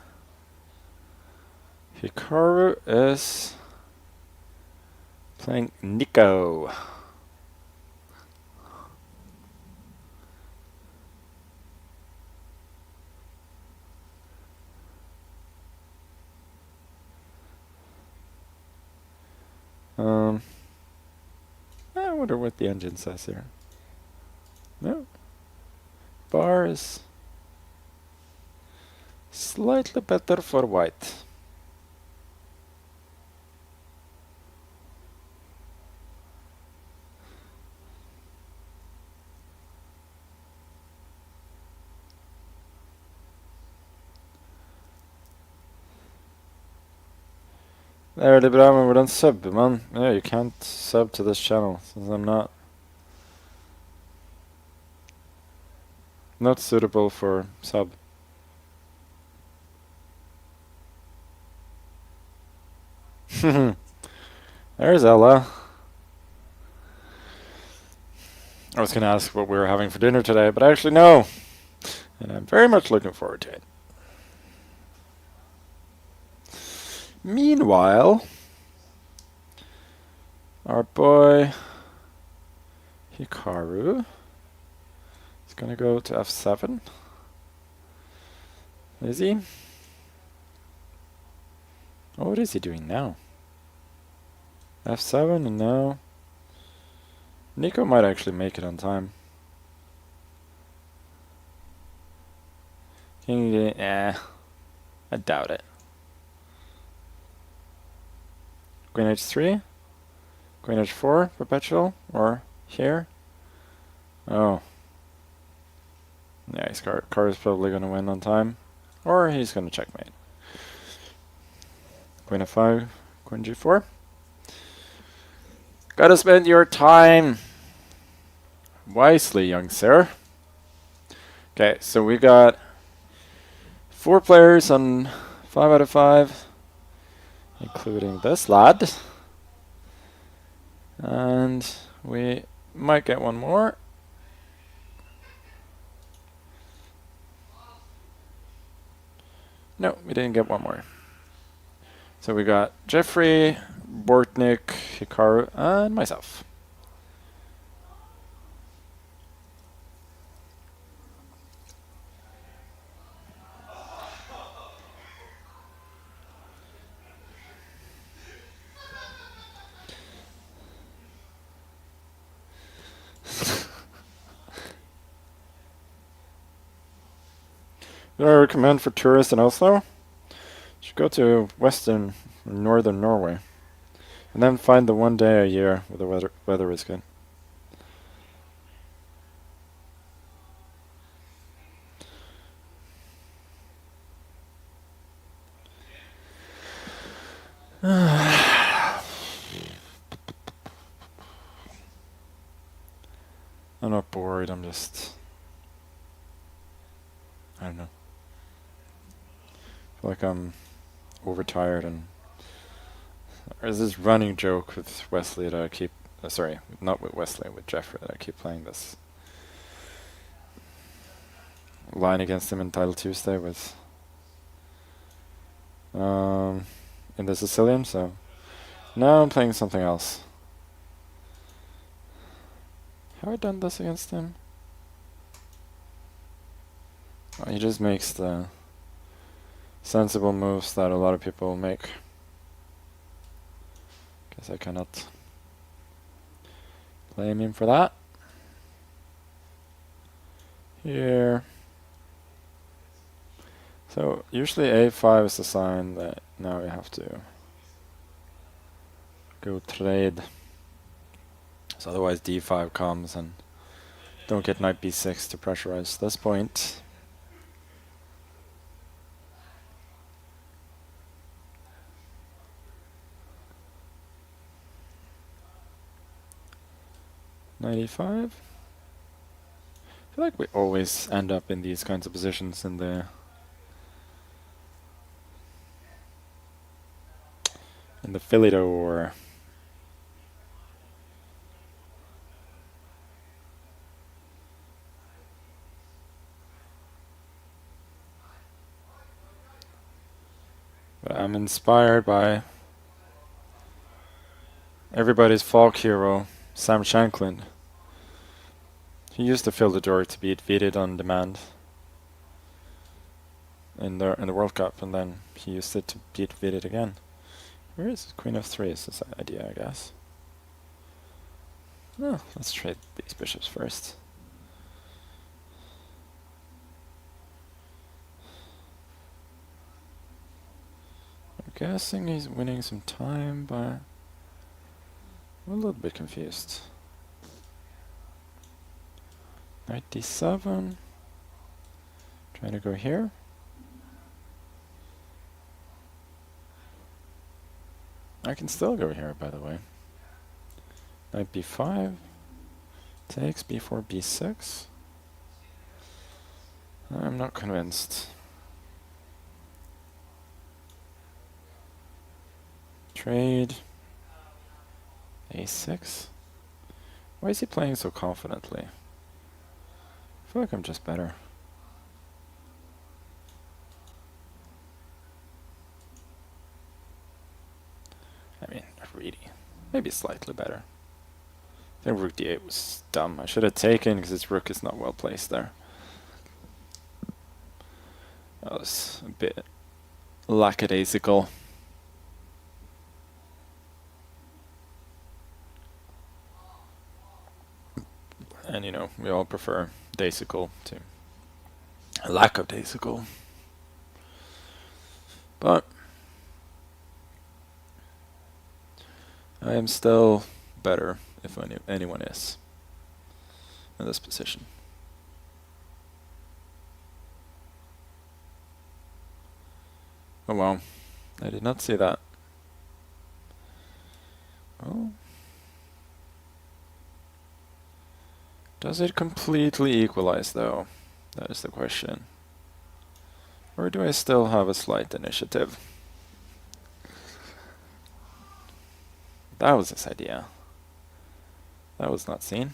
Hikaru is playing Nico. I wonder what the engine says here. No. Bar is slightly better for white. Det er veldig bra, men hvordan subber man? No, you can't sub to this channel, since I'm not suitable for sub. There's Ella. I was going to ask what we were having for dinner today, but actually no. And I'm very much looking forward to it. Meanwhile, our boy Hikaru is going to go to f7. Is he? Oh, what is he doing now? f7, and now Nico might actually make it on time. King, I doubt it. Queen h3, Queen h4, perpetual, or here. Oh. Yeah, his card is probably going to win on time, or he's going to checkmate. Queen f5, Queen g4. Gotta spend your time wisely, young sir. Okay, so we got 4 players on 5 out of 5. Including this lad. And we might get one more. No, we didn't get one more. So we got Jeffrey, Bortnik, Hikaru, and myself. What I recommend for tourists in Oslo? You should go to western or northern Norway, and then find the one day a year where the weather is good. I'm not bored, I'm just... I don't know. I feel like I'm overtired, and there's this running joke with Wesley that I keep... sorry, not with Wesley, with Jeffrey, that I keep playing this line against him in Title Tuesday with... in the Sicilian, so... now I'm playing something else. Have I done this against him? Oh, he just makes the sensible moves that a lot of people make. Guess I cannot blame him for that. Here. So usually a5 is the sign that now we have to go trade. So otherwise d5 comes and don't get knight b6 to pressurize this point. Knight e5. I feel like we always end up in these kinds of positions in the Philidor or but I'm inspired by everybody's folk hero, Sam Shanklin. He used the Philidor to beat Vidit on demand in the World Cup, and then he used it to beat Vidit again Where is Queen f3 is this idea, I guess. Oh, let's trade these bishops first. I'm guessing he's winning some time, but I'm a little bit confused. Knight d7. Trying to go here. I can still go here, by the way. Knight b5. Takes b4, b6. I'm not convinced. Trade. a6. Why is he playing so confidently? I feel like I'm just better. I mean, not really. Maybe slightly better. I think rook d8 was dumb. I should have taken because his rook is not well placed there. That was a bit lackadaisical. And you know, we all prefer daisical to a lack of daisical. But I am still better, if anyone is, in this position. Oh wow, I did not see that. Oh. Does it completely equalize though? That is the question. Or do I still have a slight initiative? That was his idea. That was not seen.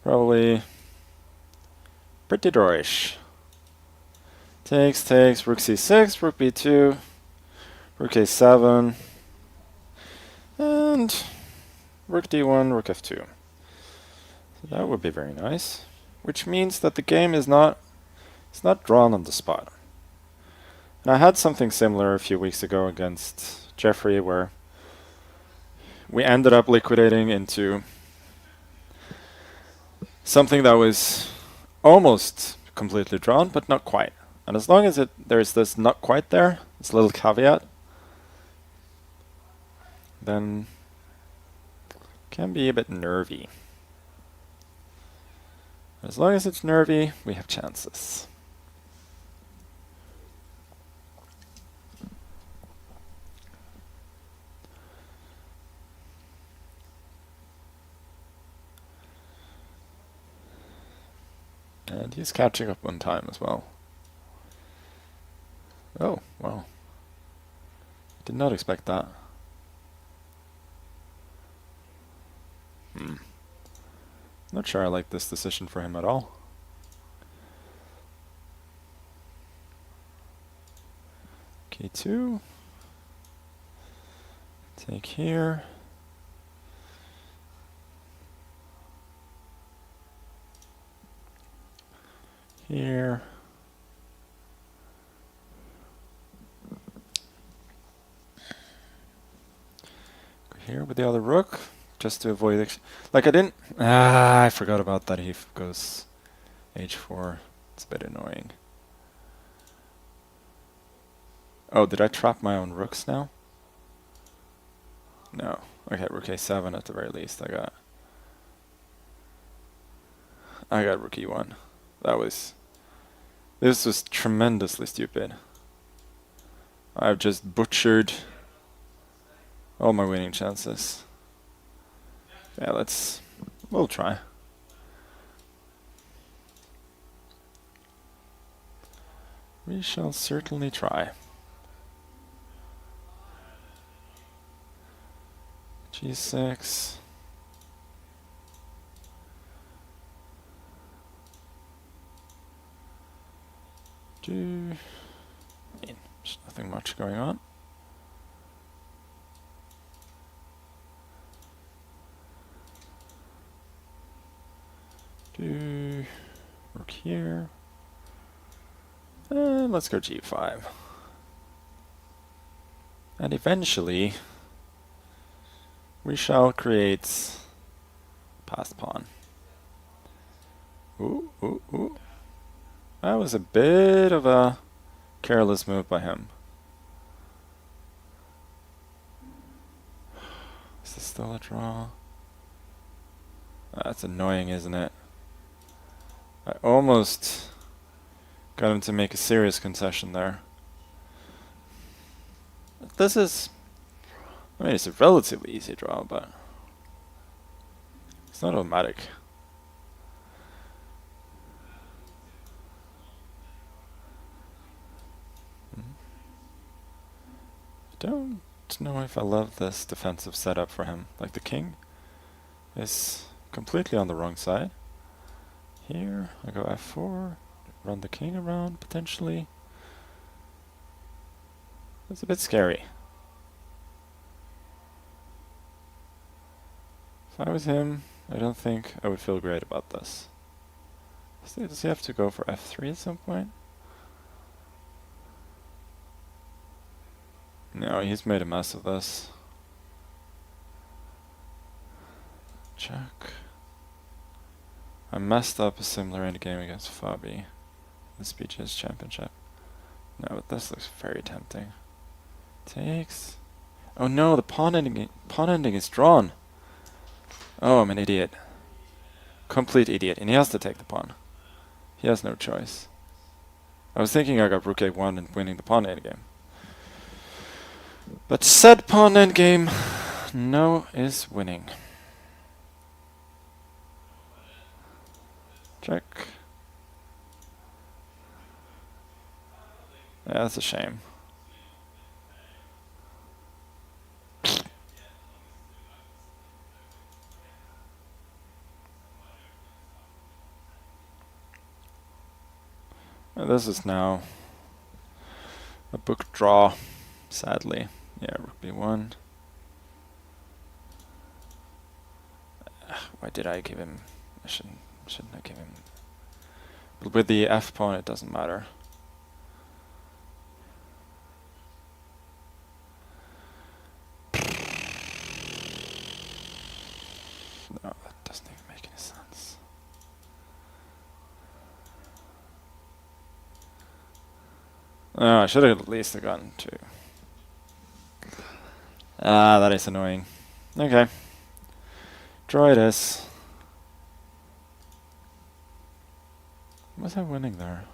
Probably pretty drawish. Takes, rook c6, rook b2, rook a7, and rook d1, rook f2. So that would be very nice. Which means that the game is not drawn on the spot. And I had something similar a few weeks ago against Jeffrey, where we ended up liquidating into something that was almost completely drawn, but not quite. And as long as there's this not quite there, this little caveat, then it can be a bit nervy. As long as it's nervy, we have chances. And he's catching up on time as well. Oh, wow. Did not expect that. Not sure I like this decision for him at all. K2. Take here. Here. Go here with the other rook, just to avoid like I didn't. I forgot about that. He goes h4. It's a bit annoying. Oh, did I trap my own rooks now? No. Okay, rook a7 at the very least. I got rook e1. This was tremendously stupid. I've just butchered all my winning chances. Yeah, we'll try. We shall certainly try. G6. There's nothing much going on. Rook here. And let's go g5. And eventually, we shall create passed pawn. Ooh, ooh, ooh. That was a bit of a careless move by him. Is this still a draw? That's annoying, isn't it? I almost got him to make a serious concession there. This is... I mean, it's a relatively easy draw, but it's not automatic. I don't know if I love this defensive setup for him. Like, the king is completely on the wrong side. Here, I go f4, run the king around, potentially. That's a bit scary. If I was him, I don't think I would feel great about this. Does he have to go for f3 at some point? No, he's made a mess of this. Check. I messed up a similar endgame against Fabi. The Speeches Championship. No, but this looks very tempting. Takes. Oh no, the pawn ending is drawn. Oh, I'm an idiot. Complete idiot. And he has to take the pawn. He has no choice. I was thinking I got rook a1 and winning the pawn endgame. But said pawn endgame, no is winning. Check. Yeah, that's a shame. This is now a book draw, sadly. Yeah, rook b1. Why did I give him... I shouldn't have given him... But with the f pawn it doesn't matter. No, that doesn't even make any sense. Oh, I should have at least gotten two. Ah, that is annoying. Okay. Draw it is. Was I winning there?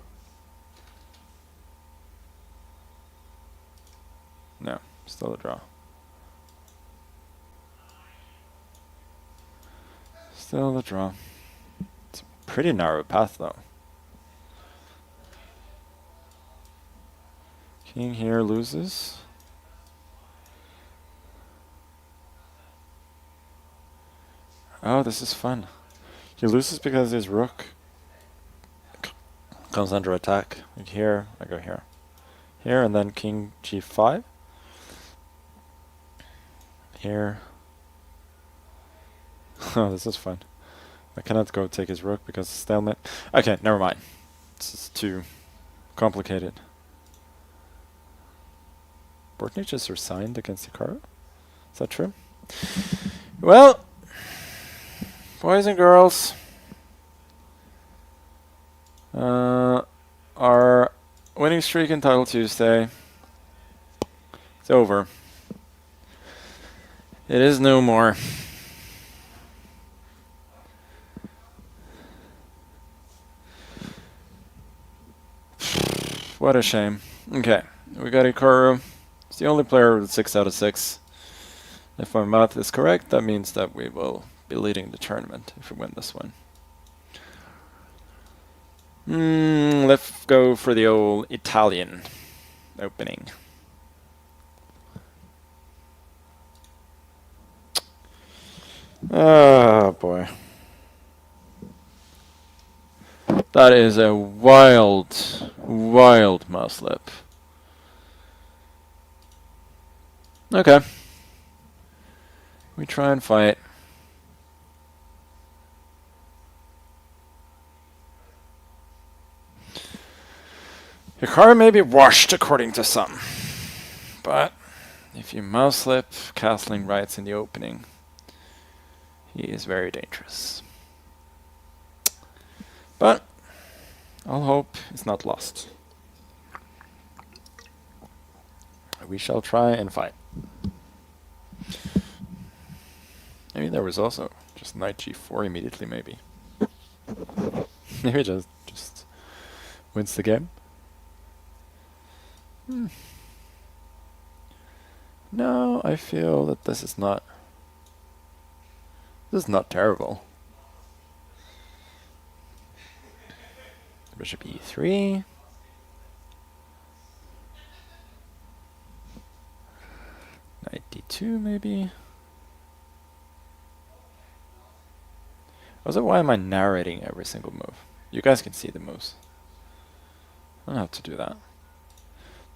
No, still a draw. Still a draw. It's a pretty narrow path though. King here loses. Oh, this is fun. He loses because his rook comes under attack. Like here, I go here. Here, and then king g5. Here. Oh, this is fun. I cannot go take his rook because of stalemate. Okay, never mind. This is too complicated. Bortnich just resigned against Hikaru? Is that true? Well, boys and girls, our winning streak in Title Tuesday is over. It is no more. What a shame. Okay, we got Hikaru. It's the only player with 6 out of 6. If my math is correct, that means that we will be leading the tournament if we win this one. Let's go for the old Italian opening. Oh boy. That is a wild, wild mouse slip. Okay. We try and fight. Hikaru may be washed according to some, but if you mouse slip castling rights in the opening, he is very dangerous. But all hope is not lost. We shall try and fight. Maybe there was also just knight g4 immediately, maybe. Maybe just wins the game. No, I feel that this is not terrible. Bishop e3. Knight d2 maybe. Also, why am I narrating every single move? You guys can see the moves. I don't have to do that.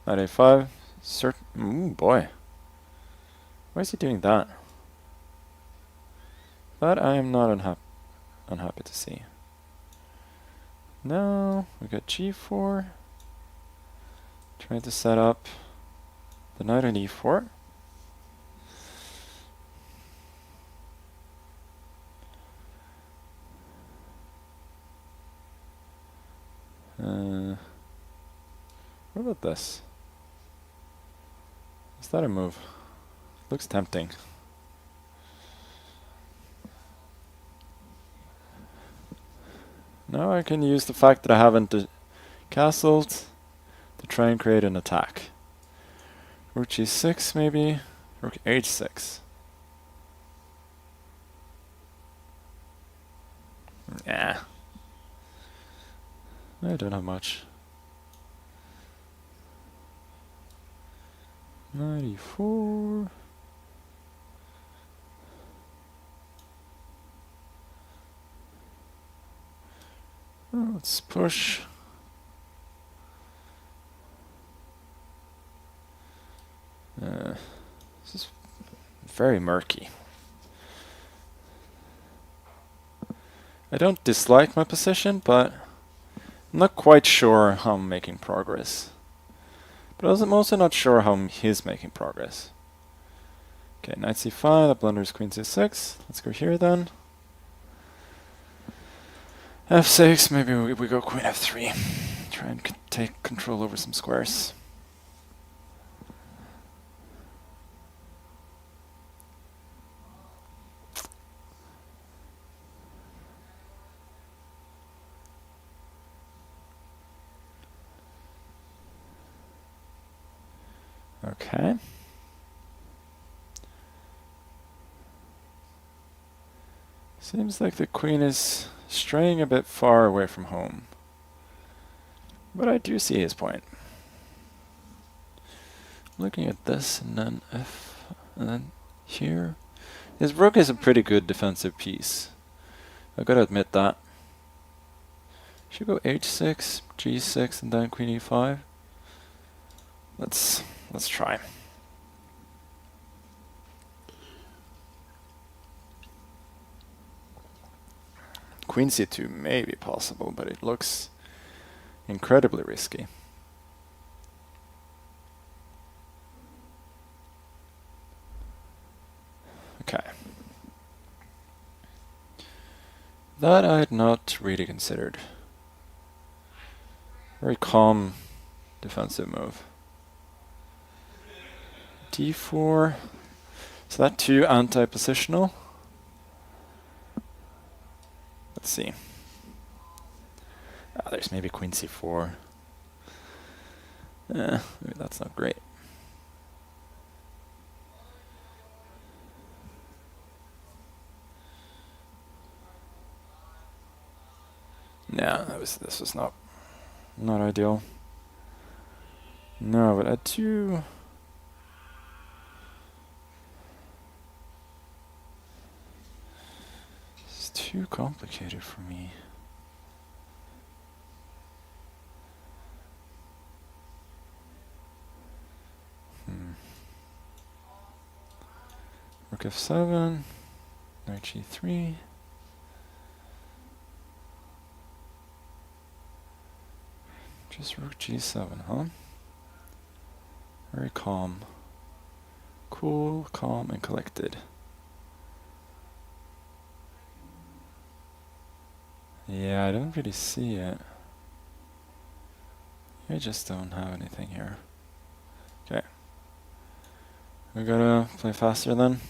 Knight a5. Ooh, boy. Why is he doing that? That I am not unhappy to see. No, we got g4. Trying to set up the knight on e4. What about this? Is that a move? Looks tempting. Now I can use the fact that I haven't castled to try and create an attack. Rook g6 maybe? Rook h6. Yeah. I don't have much. Knight e4. Let's push. This is very murky. I don't dislike my position, but I'm not quite sure how I'm making progress. But I'm also not sure how he's making progress. Okay, knight c5, that blunders queen c6. Let's go here then. f6, maybe we go queen f3. Try and take control over some squares. Okay. Seems like the queen is straying a bit far away from home. But I do see his point. Looking at this and then f and then here. His rook is a pretty good defensive piece. I've got to admit that. Should go h6, g6 and then queen e5. Let's try. Queen c2 may be possible, but it looks incredibly risky. Okay. That I had not really considered. Very calm defensive move. d4. Is that too anti-positional? Let's see. There's maybe queen c4. Maybe that's not great. No, this was not ideal. No, but I do. It's too complicated for me. Rook f7, knight g3. Just rook g7, huh? Very calm. Cool, calm, and collected. Yeah, I don't really see it. I just don't have anything here. Okay. We gotta play faster then.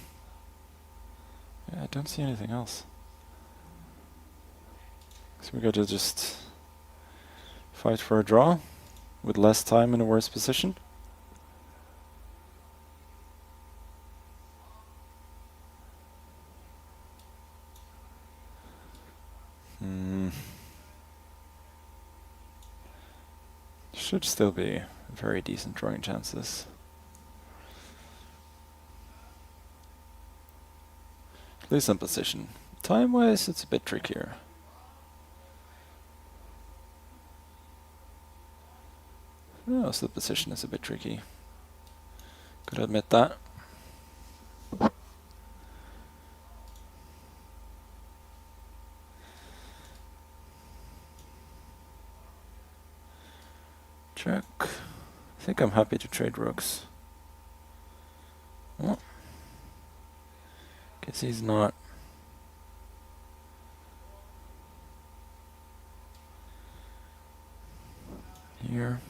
Yeah, I don't see anything else. So we gotta just fight for a draw with less time in a worse position. Should still be very decent drawing chances. At least in position. Time-wise, it's a bit trickier. Also, the position is a bit tricky. Could admit that. Check. I think I'm happy to trade rooks. Oh. Guess he's not. Here.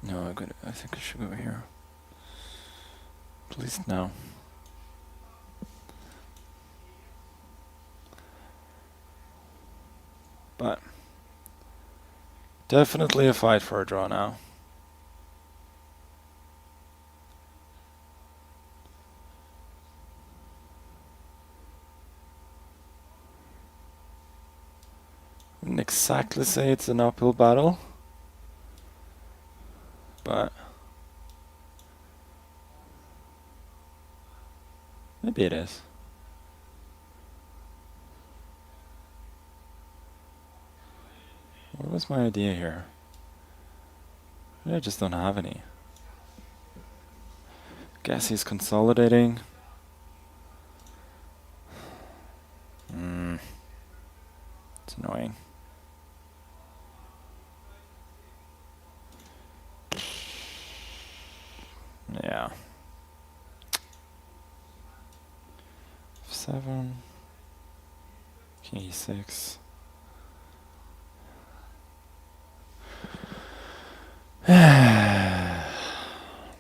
No, I think I should go here. At least now. But definitely a fight for a draw now. Wouldn't exactly say it's an uphill battle, but maybe it is. What was my idea here? I just don't have any. Guess he's consolidating. It's annoying. Yeah. 7. King e6.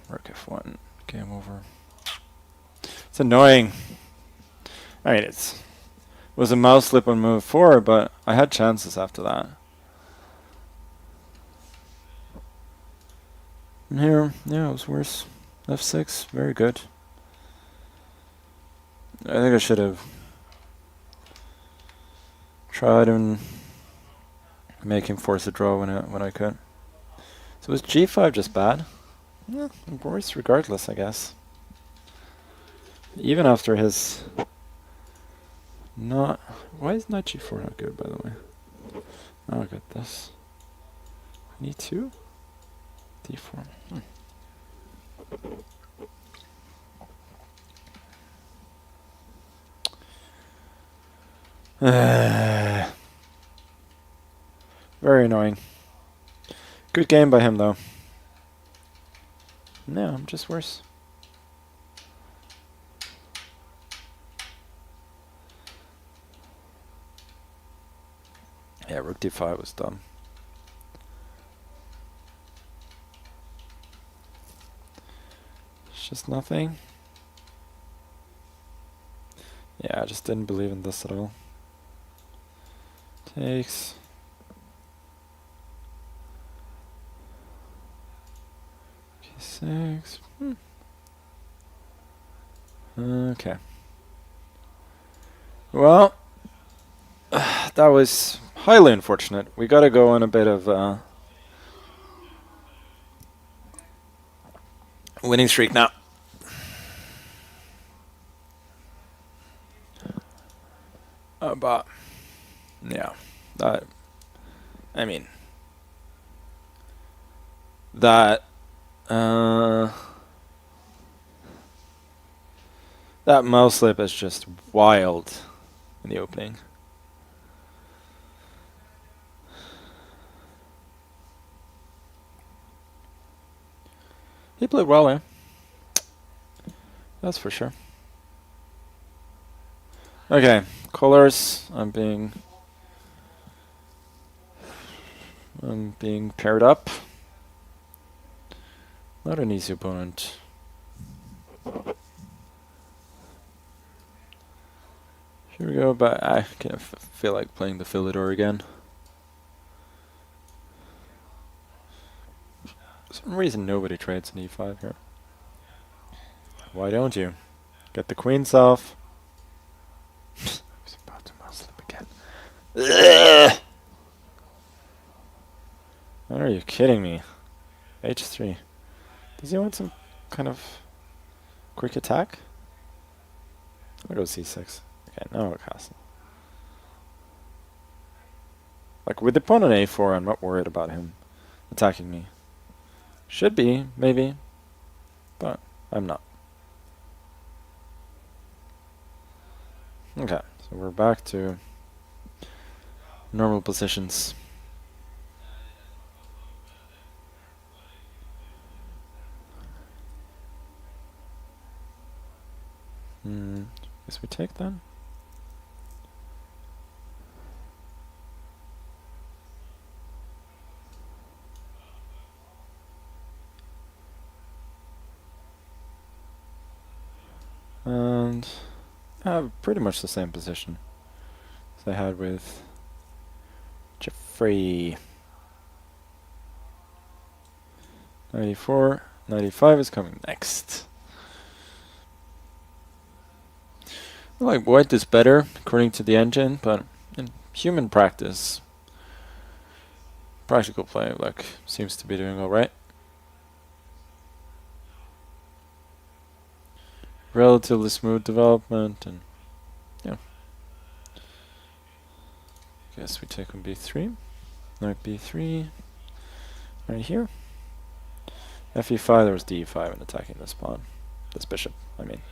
Rook f1. Game over. It's annoying. I mean, it was a mouse slip on move 4, but I had chances after that. And here, yeah, it was worse. F6, very good. I think I should have tried and make him force a draw when I could. So was g5 just bad? Yeah, worse regardless, I guess. Even after his not... Why is knight g4 not good, by the way? Oh, I got this. I need 2? d4. Very annoying. Good game by him, though. No, I'm just worse. Yeah, rook d5 was dumb. It's just nothing. Yeah, I just didn't believe in this at all. Takes. G6. Okay. Well, that was highly unfortunate. We gotta go on a bit of winning streak now. But yeah, that I mean that that mouse slip is just wild in the opening. He played well, eh? That's for sure. Okay, colors. I'm being paired up. Not an easy opponent. Here we go, but I kind of feel like playing the Philidor again. For some reason nobody trades an e5 here. Why don't you? Get the queens off. I was about to mouse slip again. Ugh! Are you kidding me? H3. Does he want some kind of quick attack? I'll go c6. Okay, now a castle. Like with the pawn on a4, I'm not worried about him attacking me. Should be, maybe, but I'm not. Okay, so we're back to normal positions. Guess we take then. And I have pretty much the same position as I had with Jeffrey. 94, 95 is coming next. I like white is better according to the engine, but in human practice, practical play like seems to be doing alright. Relatively smooth development, and yeah. Guess we take on b3. Knight b3. Right here. fe5, there was d5 and attacking this pawn. This bishop, I mean.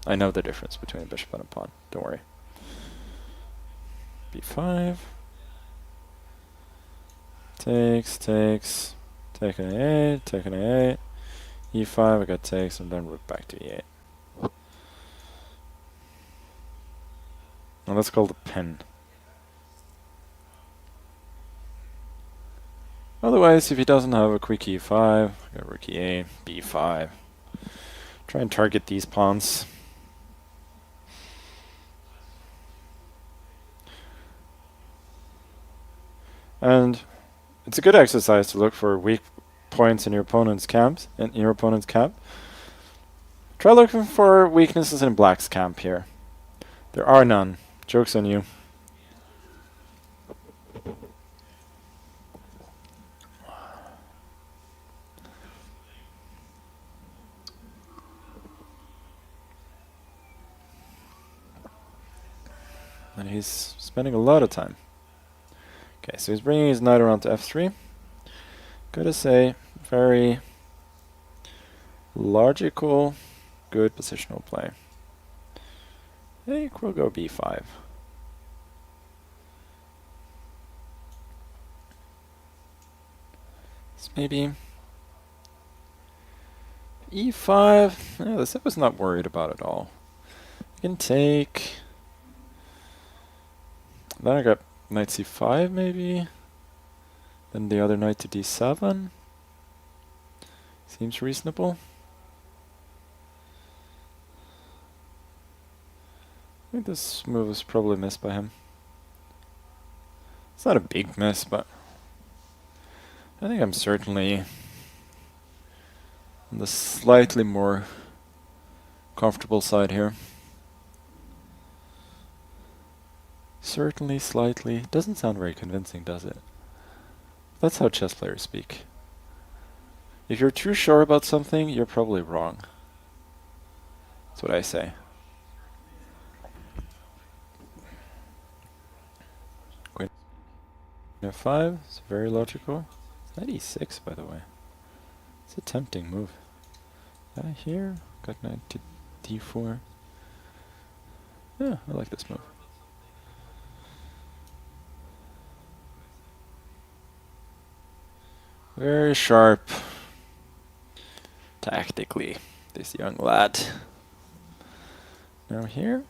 I know the difference between a bishop and a pawn, don't worry. b5. Takes, taking a8, taking a8. e5, I got takes, and then rook back to e8. And that's called a pen. Otherwise, if he doesn't have a quick e5, I got rook e8, b5. Try and target these pawns. And it's a good exercise to look for weak points in your opponent's camps, Try looking for weaknesses in black's camp here. There are none. Joke's on you. And he's spending a lot of time. Okay, so he's bringing his knight around to f3. Gotta say, very logical, good positional play. I think we'll go b5. So maybe e5. Yeah, this I was not worried about at all. I can take. Then I got knight c5 maybe. Then the other knight to d7. Seems reasonable. I think this move was probably missed by him. It's not a big miss, but I think I'm certainly on the slightly more comfortable side here. Certainly, slightly. Doesn't sound very convincing, does it? That's how chess players speak. If you're too sure about something, you're probably wrong. That's what I say. Queen f5 is very logical. Knight e6, by the way. It's a tempting move. Here, got knight to d4. Yeah, I like this move. Very sharp. tactically, this young lad. Now here.